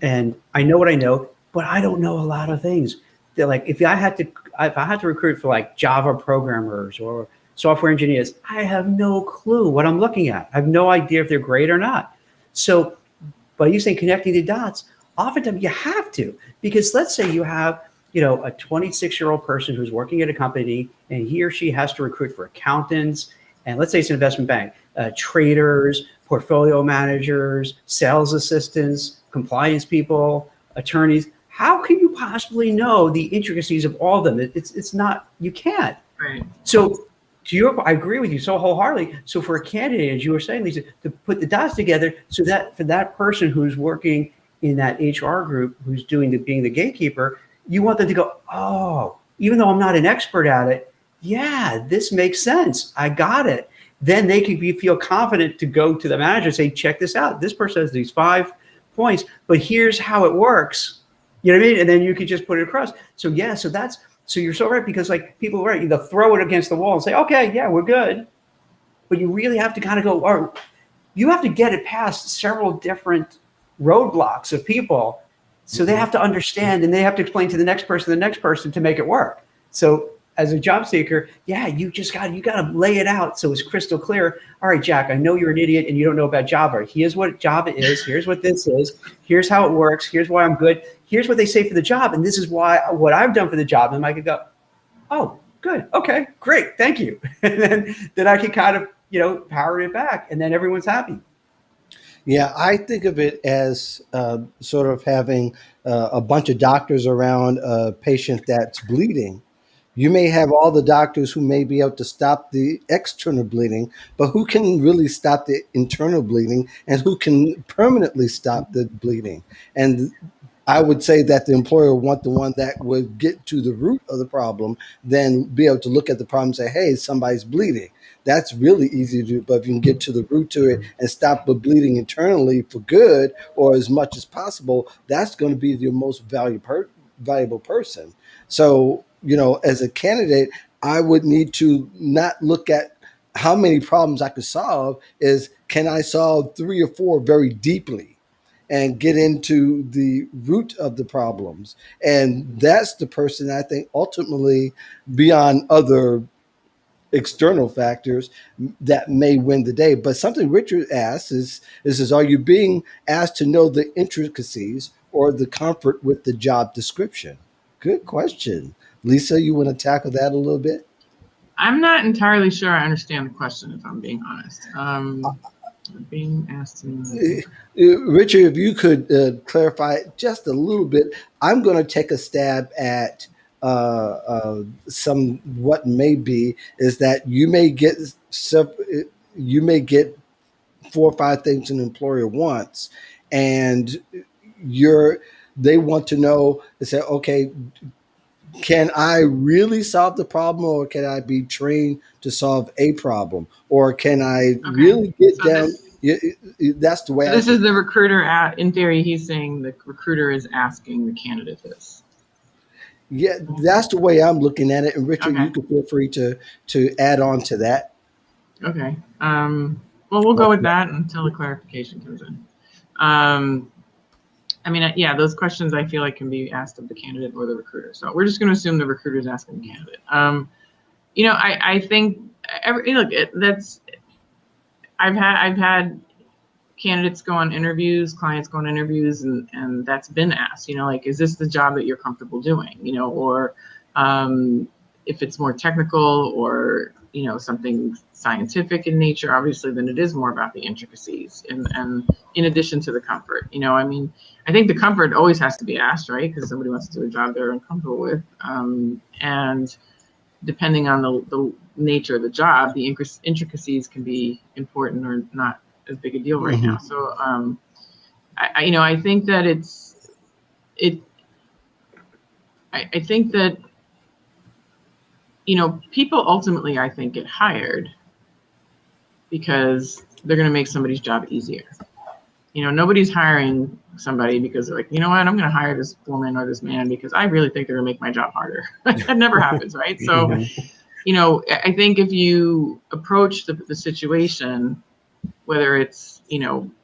Speaker 1: and I know what I know, but I don't know a lot of things. They're like, if I had to recruit for like Java programmers or software engineers, I have no clue what I'm looking at. I have no idea if they're great or not. So by you saying connecting the dots, oftentimes you have to, because let's say you have, a 26-year-old person who's working at a company and he or she has to recruit for accountants. And let's say it's an investment bank, traders, portfolio managers, sales assistants, compliance people, attorneys. How can you possibly know the intricacies of all of them? It's not, you can't.
Speaker 3: Right.
Speaker 1: So I agree with you so wholeheartedly. So for a candidate, as you were saying, Lisa, to put the dots together so that for that person who's working in that HR group, who's being the gatekeeper, you want them to go, oh, even though I'm not an expert at it, yeah, this makes sense. I got it. Then they could feel confident to go to the manager and say, check this out. This person has these 5 points, but here's how it works. You know what I mean? And then you could just put it across. So yeah, so you're so right, because like people are right, they'll throw it against the wall and say, okay, yeah, we're good. But you really have to kind of go, or you have to get it past several different roadblocks of people. So they have to understand and they have to explain to the next person to make it work. So as a job seeker, yeah, you got to lay it out so it's crystal clear. All right, Jack, I know you're an idiot and you don't know about Java. Here's what Java is. Here's what this is. Here's how it works. Here's why I'm good. Here's what they say for the job. And this is what I've done for the job. And I could go, oh, good. Okay, great. Thank you. And then I can kind of, power it back, and then everyone's happy.
Speaker 2: Yeah, I think of it as sort of having a bunch of doctors around a patient that's bleeding. You may have all the doctors who may be able to stop the external bleeding, but who can really stop the internal bleeding, and who can permanently stop the bleeding? And I would say that the employer would want the one that would get to the root of the problem, then be able to look at the problem and say, hey, somebody's bleeding. That's really easy to do. But if you can get to the root to it and stop the bleeding internally for good, or as much as possible, that's going to be your most valuable person. So, as a candidate, I would need to not look at how many problems I could solve, is can I solve 3 or 4 very deeply and get into the root of the problems? And that's the person I think ultimately, beyond other external factors that may win the day. But something Richard asks is are you being asked to know the intricacies or the comfort with the job description? Good question. Lisa, you want to tackle that a little bit?
Speaker 3: I'm not entirely sure I understand the question, if I'm being honest. Being asked to know.
Speaker 2: Richard, if you could clarify just a little bit, I'm going to take a stab at some what may be is that you may get 4 or 5 things an employer wants, and you're they want to know. They say, okay, can I really solve the problem, or can I be trained to solve a problem, or can I
Speaker 3: Okay.
Speaker 2: really get
Speaker 3: So
Speaker 2: down? That's the way
Speaker 3: so
Speaker 2: I
Speaker 3: this
Speaker 2: think.
Speaker 3: is the recruiter in theory, he's saying the recruiter is asking the candidate this.
Speaker 2: Yeah, that's the way I'm looking at it. And Richard, you
Speaker 3: Okay.
Speaker 2: can feel free to add on to that.
Speaker 3: Okay. Well, we'll go with that until the clarification comes in. I mean, yeah, those questions I feel like can be asked of the candidate or the recruiter. So we're just going to assume the recruiter is asking the candidate. I think I've had candidates go on interviews, clients go on interviews, and that's been asked. Like, is this the job that you're comfortable doing? Or if it's more technical or something scientific in nature, obviously, then it is more about the intricacies and in addition to the comfort. I mean, I think the comfort always has to be asked, right? Because somebody wants to do a job they're uncomfortable with, and depending on the nature of the job, the intricacies can be important or not as big a deal right now. So I think that I think that people ultimately, I think, get hired because they're going to make somebody's job easier. Nobody's hiring somebody because they're like, you know what, I'm going to hire this woman or this man because I really think they're going to make my job harder. That never happens, right? So, I think if you approach the situation, whether it's,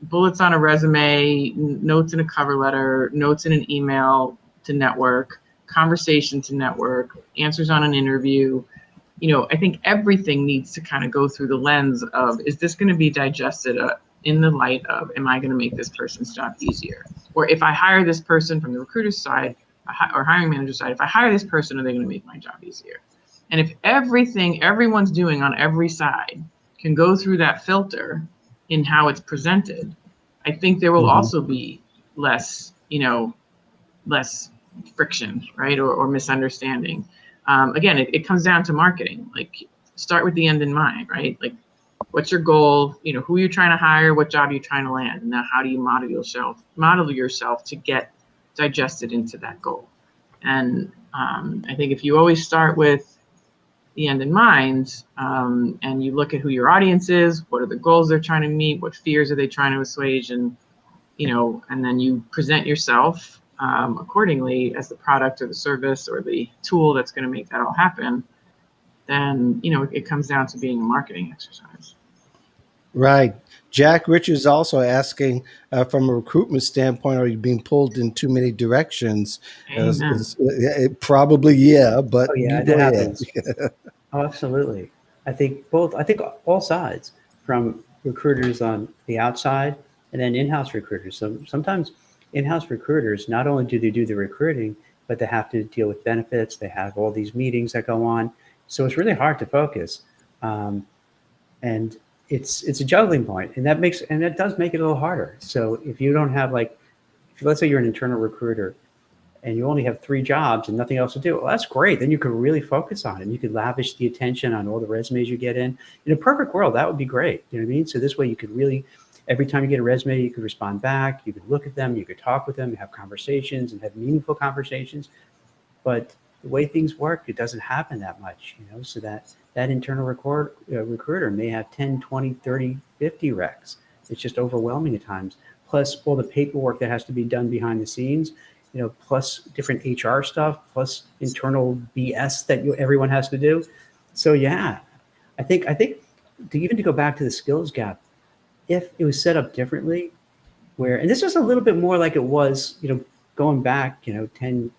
Speaker 3: bullets on a resume, notes in a cover letter, notes in an email to network, conversation to network, answers on an interview, I think everything needs to kind of go through the lens of, is this going to be digested in the light of, am I going to make this person's job easier? Or if I hire this person from the recruiter's side or hiring manager side, if I hire this person, are they going to make my job easier? And if everything everyone's doing on every side can go through that filter in how it's presented, I think there will also be less friction, right? Or misunderstanding. Again, it comes down to marketing. Like, start with the end in mind, right? Like, what's your goal? Who you're trying to hire, what job you're trying to land, and now how do you model yourself to get digested into that goal? And I think if you always start with the end in mind, and you look at who your audience is, what are the goals they're trying to meet, what fears are they trying to assuage, and and then you present yourself accordingly as the product or the service or the tool that's going to make that all happen, then it comes down to being a marketing exercise.
Speaker 2: Right. Jack Richards also asking from a recruitment standpoint, are you being pulled in too many directions?
Speaker 3: Amen.
Speaker 2: Probably, yeah, but
Speaker 1: Oh yeah,
Speaker 2: you
Speaker 1: that
Speaker 2: go ahead.
Speaker 1: happens. Oh, absolutely. I think all sides, from recruiters on the outside and then in-house recruiters. So sometimes in-house recruiters, not only do they do the recruiting, but they have to deal with benefits. They have all these meetings that go on. So it's really hard to focus. Um, and it's a juggling point, and that does make it a little harder. So if you don't have, like, if let's say you're an internal recruiter and you only have 3 jobs and nothing else to do, well, that's great. Then you could really focus on it. And you could lavish the attention on all the resumes you get in. In a perfect world, that would be great. You know what I mean? So this way you could really, every time you get a resume, you could respond back, you could look at them, you could talk with them, have conversations and have meaningful conversations. But the way things work, it doesn't happen that much, so that internal recruiter may have 10, 20, 30, 50 recs. It's just overwhelming at times. Plus all the paperwork that has to be done behind the scenes, plus different HR stuff, plus internal BS that everyone has to do. So yeah, I think to go back to the skills gap, if it was set up differently, and this was a little bit more like it was, going back, 10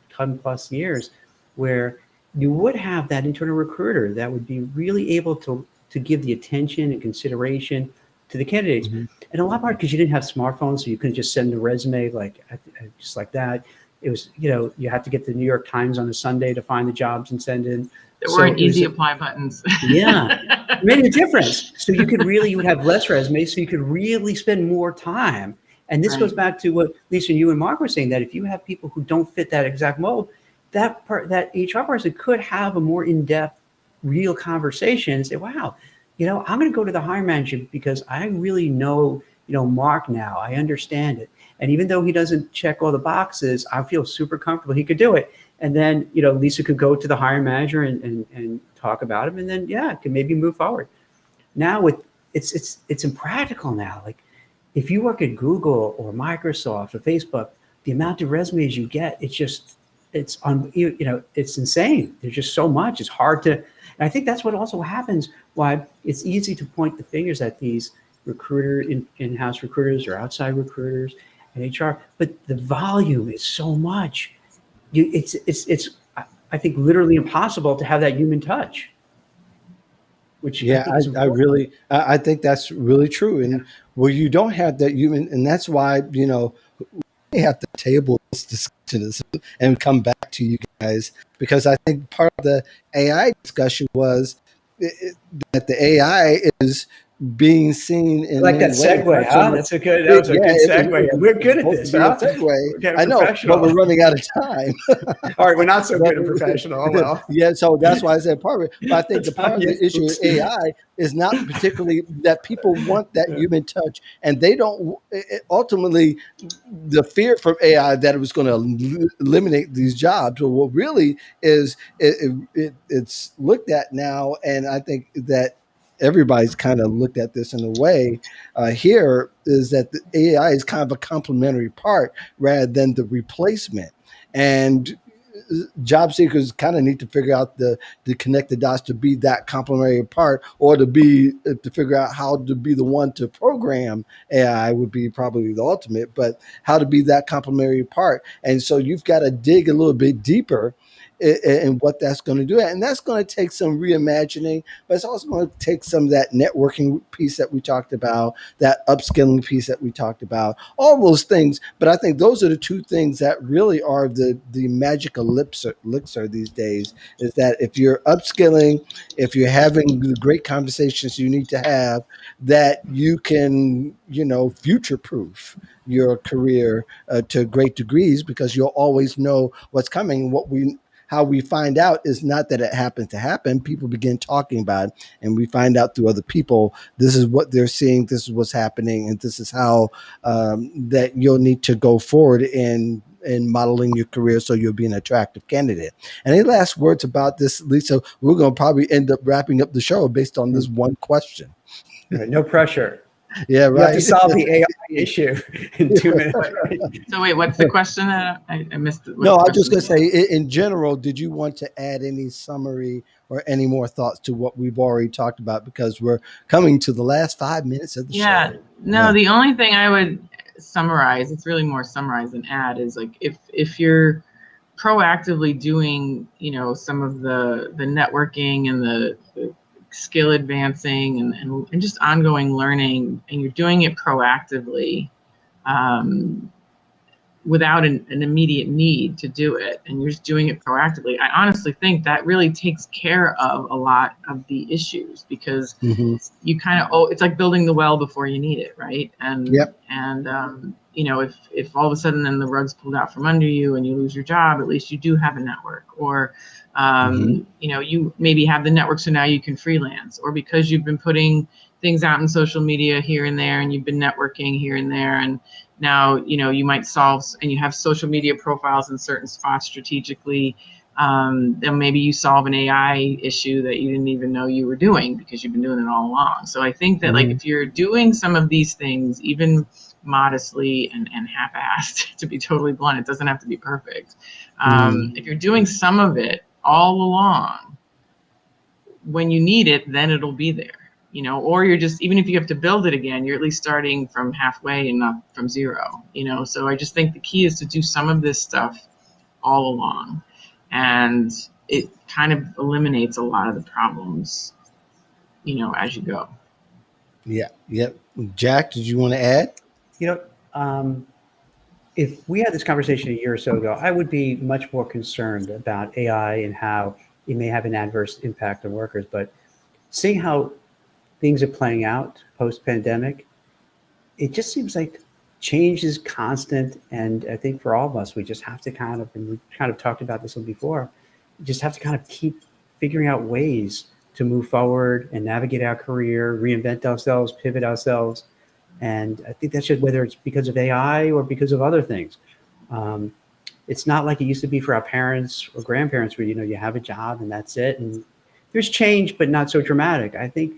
Speaker 1: plus years, where you would have that internal recruiter that would be really able to give the attention and consideration to the candidates.
Speaker 2: Mhm.
Speaker 1: And a lot more because you didn't have smartphones, so you couldn't just send a resume like just like that. It was, you had to get the New York Times on a Sunday to find the jobs and send in.
Speaker 3: There
Speaker 1: So
Speaker 3: weren't
Speaker 1: it was,
Speaker 3: easy apply buttons.
Speaker 1: yeah, it made a difference. So you would have less resumes, so you could really spend more time. And this goes
Speaker 3: Right.
Speaker 1: back to what Lisa and you and Mark were saying, that if you have people who don't fit that exact mold, that HR person could have a more in-depth, real conversation and say, wow, I'm going to go to the hiring manager because I really know, Mark now. I understand it. And even though he doesn't check all the boxes, I feel super comfortable he could do it. And then, Lisa could go to the hiring manager and talk about him. And then, yeah, can maybe move forward. Now it's impractical now. Like if you work at Google or Microsoft or Facebook, the amount of resumes you get, it's insane. There's just so much. It's hard to, and I think that's what also happens. Why it's easy to point the fingers at these in-house recruiters or outside recruiters and HR, but the volume is so much. It's I think literally impossible to have that human touch, which I
Speaker 2: Yeah,
Speaker 1: think is
Speaker 2: I
Speaker 1: important.
Speaker 2: really, I think that's really true.
Speaker 1: Yeah.
Speaker 2: And where you don't have that human, and that's why, we have to table this discussion and come back to you guys, because I think part of the AI discussion was that the AI is being seen
Speaker 1: I
Speaker 2: in
Speaker 1: like that
Speaker 2: many ways,
Speaker 1: segue,
Speaker 2: not so
Speaker 1: huh?
Speaker 2: much.
Speaker 1: That was a
Speaker 2: Yeah,
Speaker 1: good segue. We're
Speaker 2: it was
Speaker 1: good at
Speaker 2: supposed to
Speaker 1: this,
Speaker 2: be a
Speaker 1: huh?
Speaker 2: segue.
Speaker 1: We're getting
Speaker 2: I know, but
Speaker 1: professional.
Speaker 2: we're running out of time.
Speaker 1: All right, we're not so
Speaker 2: But
Speaker 1: good and professional. Oh, well,
Speaker 2: yeah, so that's why I said part of it. But I think the
Speaker 1: that's
Speaker 2: part
Speaker 1: not
Speaker 2: of the
Speaker 1: yet.
Speaker 2: issue with
Speaker 1: Oops.
Speaker 2: AI is not particularly that people want that
Speaker 1: Yeah.
Speaker 2: human touch, and they don't. Ultimately, the fear from AI that it was going to eliminate these jobs, or what really is, it's looked at now, and I think that everybody's kind of looked at this in a way. Here is that the AI is kind of a complementary part rather than the replacement, and job seekers kind of need to figure out the connect the dots to be that complementary part, or to figure out how to be the one to program AI would be probably the ultimate, but how to be that complementary part. And so you've got to dig a little bit deeper in what that's going to do, and that's going to take some reimagining, but it's also going to take some of that networking piece that we talked about, that upskilling piece that we talked about, all those things. But I think those are the two things that really are the magic elixir these days, is that if you're upskilling, if you're having the great conversations you need to have, that you can, future proof your career to great degrees, because you'll always know what's coming. How we find out is not that it happens to happen. People begin talking about it, and we find out through other people, this is what they're seeing, this is what's happening, and this is how that you'll need to go forward in modeling your career so you'll be an attractive candidate. And any last words about this, Lisa? We're going to probably end up wrapping up the show based on this one question.
Speaker 1: No pressure.
Speaker 2: Yeah,
Speaker 1: You have to
Speaker 2: right.
Speaker 1: solve the AI issue in 2 minutes. Right?
Speaker 3: So wait, what's the question? I missed it. What
Speaker 2: No,
Speaker 3: the
Speaker 2: I was just
Speaker 3: question
Speaker 2: going to
Speaker 3: is?
Speaker 2: say, in general, did you want to add any summary or any more thoughts to what we've already talked about? Because we're coming to the last 5 minutes of the
Speaker 3: Yeah,
Speaker 2: show.
Speaker 3: no,
Speaker 2: Yeah.
Speaker 3: the only thing I would summarize, it's really more summarize than add, is like if you're proactively doing, some of the networking and the skill advancing and just ongoing learning, and you're doing it proactively, um, without an immediate need to do it, and you're just doing it proactively, I honestly think that really takes care of a lot of the issues, because
Speaker 2: Mm-hmm.
Speaker 3: you kind of it's like building the well before you need it, right? And
Speaker 2: Yep.
Speaker 3: if all of a sudden then the rug's pulled out from under you and you lose your job, at least you do have a network. Or
Speaker 2: Mm-hmm.
Speaker 3: you maybe have the network, so now you can freelance, or because you've been putting things out in social media here and there, and you've been networking here and there, and now you might solve, and you have social media profiles in certain spots strategically, then maybe you solve an AI issue that you didn't even know you were doing, because you've been doing it all along. So I think that, like,
Speaker 2: Mm-hmm.
Speaker 3: if you're doing some of these things, even modestly and half-assed, to be totally blunt, it doesn't have to be perfect.
Speaker 2: Mm-hmm.
Speaker 3: If you're doing some of it all along, when you need it, then it'll be there. Or you're just, even if you have to build it again, you're at least starting from halfway and not from zero. So I just think the key is to do some of this stuff all along. And it kind of eliminates a lot of the problems, as you go.
Speaker 2: Yeah. Yep. Jack, did you want to add?
Speaker 1: You know, if we had this conversation a year or so ago, I would be much more concerned about AI and how it may have an adverse impact on workers. But seeing how things are playing out post-pandemic, it just seems like change is constant. And I think for all of us, we just have to kind of, and we kind of talked about this one before, just have to kind of keep figuring out ways to move forward and navigate our career, reinvent ourselves, pivot ourselves. And I think that should, whether it's because of AI or because of other things. Um, it's not like it used to be for our parents or grandparents where, you have a job and that's it. And there's change, but not so dramatic. I think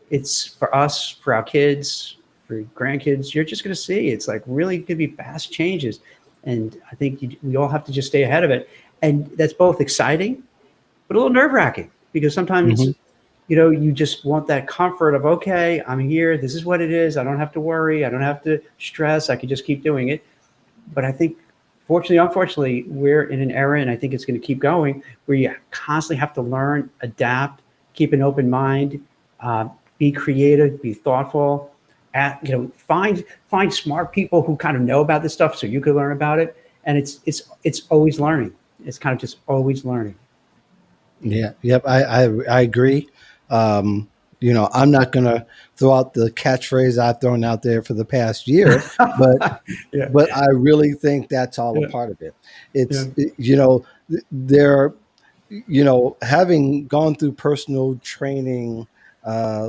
Speaker 1: it's for us, for our kids, for grandkids, you're just going to see it's like really could be fast changes. And I think we all have to just stay ahead of it. And that's both exciting, but a little nerve wracking because sometimes,
Speaker 2: Mhm.
Speaker 1: you just want that comfort of, okay, I'm here. This is what it is. I don't have to worry. I don't have to stress. I can just keep doing it. But I think, fortunately, unfortunately, we're in an era, and I think it's going to keep going, where you constantly have to learn, adapt, keep an open mind, uh, be creative, be thoughtful. Find smart people who kind of know about this stuff, so you can learn about it. And it's always learning. It's kind of just always learning.
Speaker 2: Yeah. Yep. I agree. I'm not going to throw out the catchphrase I've thrown out there for the past year, but
Speaker 1: Yeah,
Speaker 2: I really think that's all a
Speaker 1: yeah,
Speaker 2: part of it.
Speaker 1: yeah,
Speaker 2: There, having gone through personal training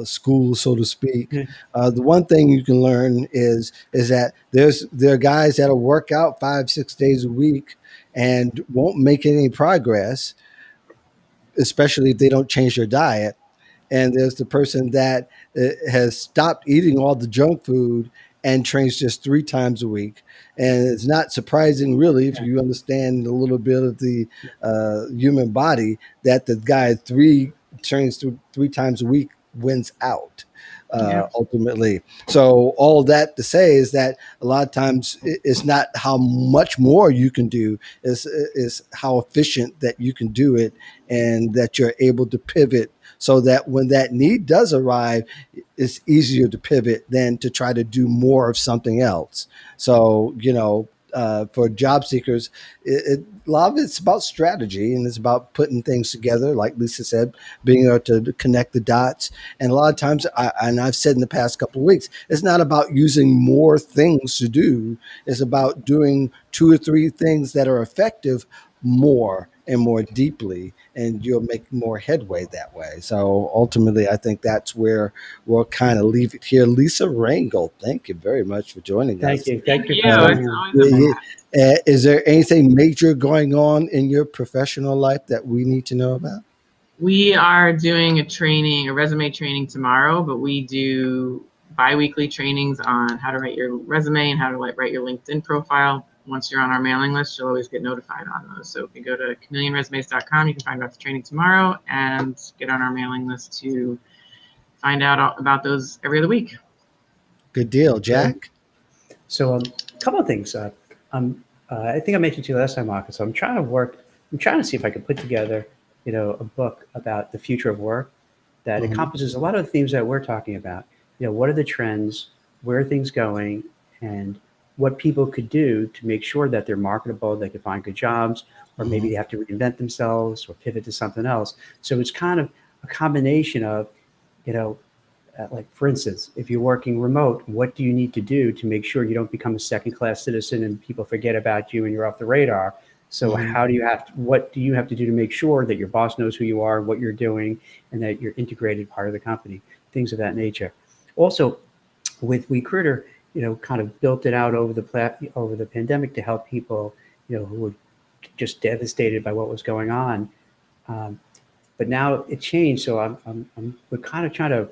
Speaker 2: school, so to speak,
Speaker 1: yeah,
Speaker 2: the one thing you can learn is that there are guys that'll work out 5-6 days a week and won't make any progress, especially if they don't change their diet. And there's the person that has stopped eating all the junk food and trains just 3 times a week. And it's not surprising, really, if
Speaker 1: yeah,
Speaker 2: you understand a little bit of the human body, that the guy trains 3 times a week wins out
Speaker 3: Yeah.
Speaker 2: ultimately. So all that to say is that a lot of times it's not how much more you can do, is how efficient that you can do it, and that you're able to pivot so that when that need does arrive, it's easier to pivot than to try to do more of something else. So, for job seekers, a lot of it's about strategy, and it's about putting things together, like Lisa said, being able to connect the dots. And a lot of times, and I've said in the past couple of weeks, it's not about using more things to do. It's about doing 2 or 3 things that are effective more and more deeply, and you'll make more headway that way. So ultimately, I think that's where we'll kind of leave it here. Lisa Rangel, thank you very much for joining
Speaker 1: thank
Speaker 2: us.
Speaker 1: you.
Speaker 3: Thank
Speaker 1: Thank you
Speaker 3: you.
Speaker 1: for
Speaker 2: Uh,
Speaker 3: It's
Speaker 1: joining us.
Speaker 3: always a
Speaker 2: y-
Speaker 3: blast.
Speaker 2: is there anything major going on in your professional life that we need to know about?
Speaker 3: We are doing a resume training tomorrow, but we do bi-weekly trainings on how to write your resume and how to write your LinkedIn profile. Once you're on our mailing list, you'll always get notified on those. So if you go to chameleonresumes.com, you can find out the training tomorrow and get on our mailing list to find out about those every other week.
Speaker 2: Good deal, Jack.
Speaker 1: So, a couple of things. I think I mentioned to you last time, Marcus. So I'm trying to work. I'm trying to see if I can put together, a book about the future of work that
Speaker 2: Mhm.
Speaker 1: encompasses a lot of the themes that we're talking about. What are the trends? Where are things going? And what people could do to make sure that they're marketable, they can find good jobs, or maybe
Speaker 2: Mhm.
Speaker 1: they have to reinvent themselves or pivot to something else. So it's kind of a combination of, you know, like for instance, if you're working remote, what do you need to do to make sure you don't become a second class citizen and people forget about you and you're off the radar? So
Speaker 2: Mhm.
Speaker 1: what do you have to do to make sure that your boss knows who you are, what you're doing, and that you're integrated part of the company, things of that nature. Also, with Recruiter, kind of built it out over the pandemic to help people, who were just devastated by what was going on. Um, but now it changed, so we're kind of trying to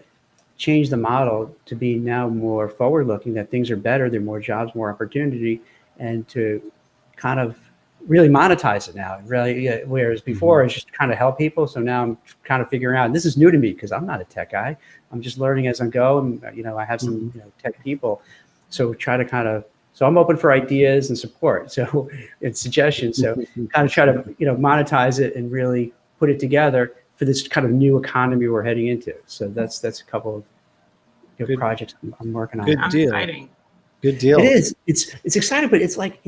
Speaker 1: change the model to be now more forward looking, that things are better, there are more jobs, more opportunity, and to kind of really monetize it now. Really, whereas before
Speaker 2: Mhm.
Speaker 1: it's just kind of help people. So now I'm kind of figuring out, and this is new to me because I'm not a tech guy. I'm just learning as I go. And, I have some,
Speaker 2: Mhm.
Speaker 1: tech people. So try to kind of So I'm open for ideas and support. So and suggestions. So kind of try to, monetize it and really put it together for this kind of new economy we're heading into. So that's a couple of
Speaker 2: Good-
Speaker 1: projects I'm working on.
Speaker 2: good
Speaker 3: I'm
Speaker 2: deal.
Speaker 3: exciting.
Speaker 2: Good deal.
Speaker 1: It is. It's exciting, but it's like,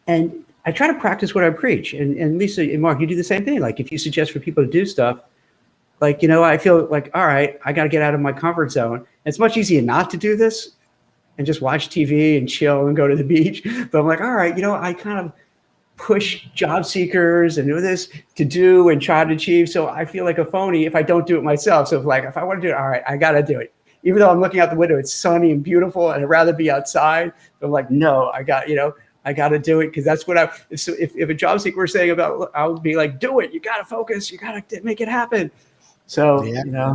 Speaker 1: and I try to practice what I preach. And Lisa and Mark, you do the same thing. Like if you suggest for people to do stuff, like, I feel like, all right, I got to get out of my comfort zone. It's much easier not to do this and just watch TV and chill and go to the beach. But I'm like, all right, I kind of push job seekers and do this to do and try to achieve. So I feel like a phony if I don't do it myself. So if I want to do it, all right, I got to do it. Even though I'm looking out the window, it's sunny and beautiful and I'd rather be outside. But I'm like, no, I got to do it because that's what if a job seeker were saying about, I would be like, do it. You got to focus. You got to make it happen. So,
Speaker 2: Yeah,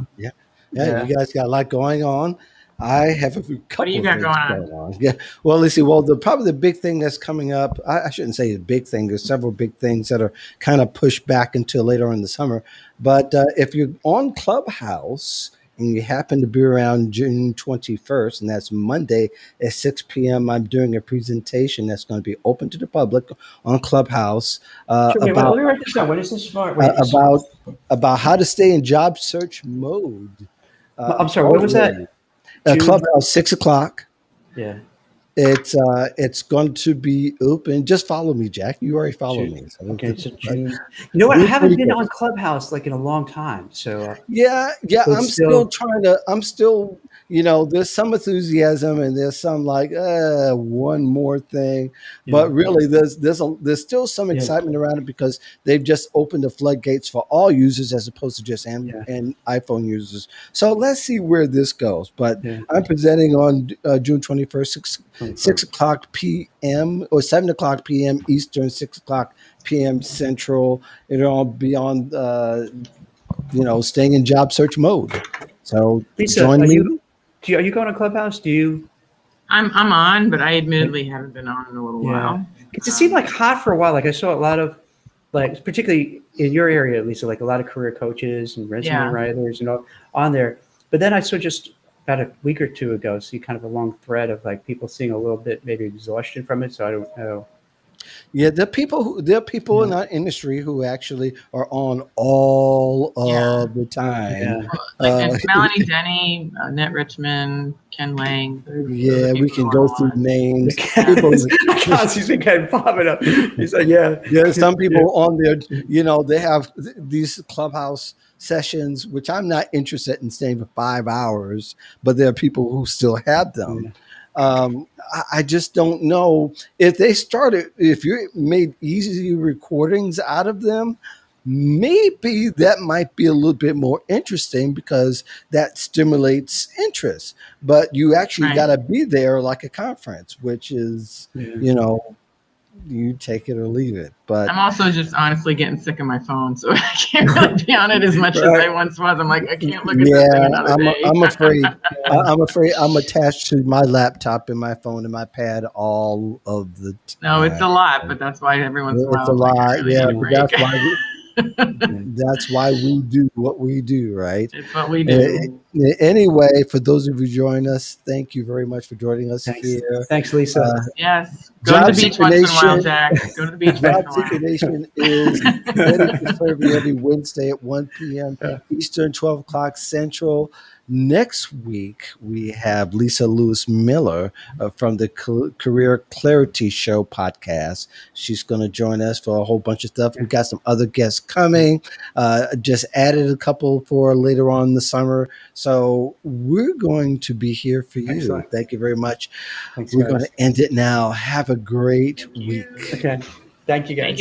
Speaker 2: you guys got a lot going on. I have a couple
Speaker 3: do you
Speaker 2: of
Speaker 3: got
Speaker 2: things
Speaker 3: going
Speaker 2: on. Yeah. Well, let's see. Well, probably the big thing that's coming up, I shouldn't say a big thing. There's several big things that are kind of pushed back until later in the summer. But if you're on Clubhouse and you happen to be around June 21st, and that's Monday at 6 p.m., I'm doing a presentation that's going to be open to the public on Clubhouse
Speaker 1: Sure, wait,
Speaker 2: about
Speaker 1: let me write this down. What is this smart?
Speaker 2: about how to stay in job search mode.
Speaker 1: I'm sorry, what was that?
Speaker 2: Clubhouse, 6 o'clock.
Speaker 1: Yeah.
Speaker 2: It's going to be open. Just follow me, Jack. You already follow me. So
Speaker 1: Okay, so June. You know what? I haven't been on Clubhouse like in a long time. So
Speaker 2: yeah.
Speaker 1: so
Speaker 2: I'm still trying to. I'm still. There's some enthusiasm and there's some like one more thing, but really there's still some excitement around it because they've just opened the floodgates for all users as opposed to just and iPhone users. So let's see where this goes. But I'm presenting on June 21st, 6 o'clock p.m. or 7 o'clock p.m. Eastern, 6 o'clock p.m. Central. It'll be on, staying in job search mode. So
Speaker 1: Lisa,
Speaker 2: join me.
Speaker 1: Are you going to Clubhouse? Do you?
Speaker 3: I'm on, but I admittedly haven't been on in a little while.
Speaker 1: It seemed like hot for a while. Like I saw a lot of, like particularly in your area, Lisa, like a lot of career coaches and resume writers and all on there. But then I saw just about a week or two ago, see kind of a long thread of like people seeing a little bit maybe exhaustion from it. So I don't know.
Speaker 2: Yeah, there are people in our industry who actually are on all of the time.
Speaker 3: Like Melanie Denny, Annette Richmond, Ken Lang.
Speaker 2: Yeah, we can go through names.
Speaker 1: He's been kind of popping up. He's like,
Speaker 2: some people on there, they have these Clubhouse sessions, which I'm not interested in staying for 5 hours, but there are people who still have them. I just don't know if you made easy recordings out of them, maybe that might be a little bit more interesting because that stimulates interest, but you actually got to be there like a conference, which is, you take it or leave it. But
Speaker 3: I'm also just honestly getting sick of my phone, so I can't really be on it as much as I once was. I'm like, I can't look at this thing another day.
Speaker 2: I'm afraid. I'm afraid I'm attached to my laptop and my phone and my pad all of the time.
Speaker 3: No, it's a lot, but that's why every once in a while
Speaker 2: it's a lot.
Speaker 3: But
Speaker 2: that's why we do what we do, right?
Speaker 3: It's what we do.
Speaker 2: Anyway, for those of you joining us, thank you very much for joining us here.
Speaker 1: Thanks, Lisa.
Speaker 3: Yes. Go to the beach once in a while, Jack. Go to the beach once in a while.
Speaker 2: Job Seeker Nation is ready to serve you every Wednesday at 1 p.m. Eastern, 12 o'clock Central. Next week, we have Lisa Lewis Miller from the Career Clarity Show podcast. She's going to join us for a whole bunch of stuff. We got some other guests coming. Just added a couple for later on in the summer. So we're going to be here for you.
Speaker 1: Excellent.
Speaker 2: Thank you very much.
Speaker 1: Thanks,
Speaker 2: we're
Speaker 1: guys.
Speaker 2: going to end it now. Have a great week.
Speaker 1: Okay. Thank you, guys.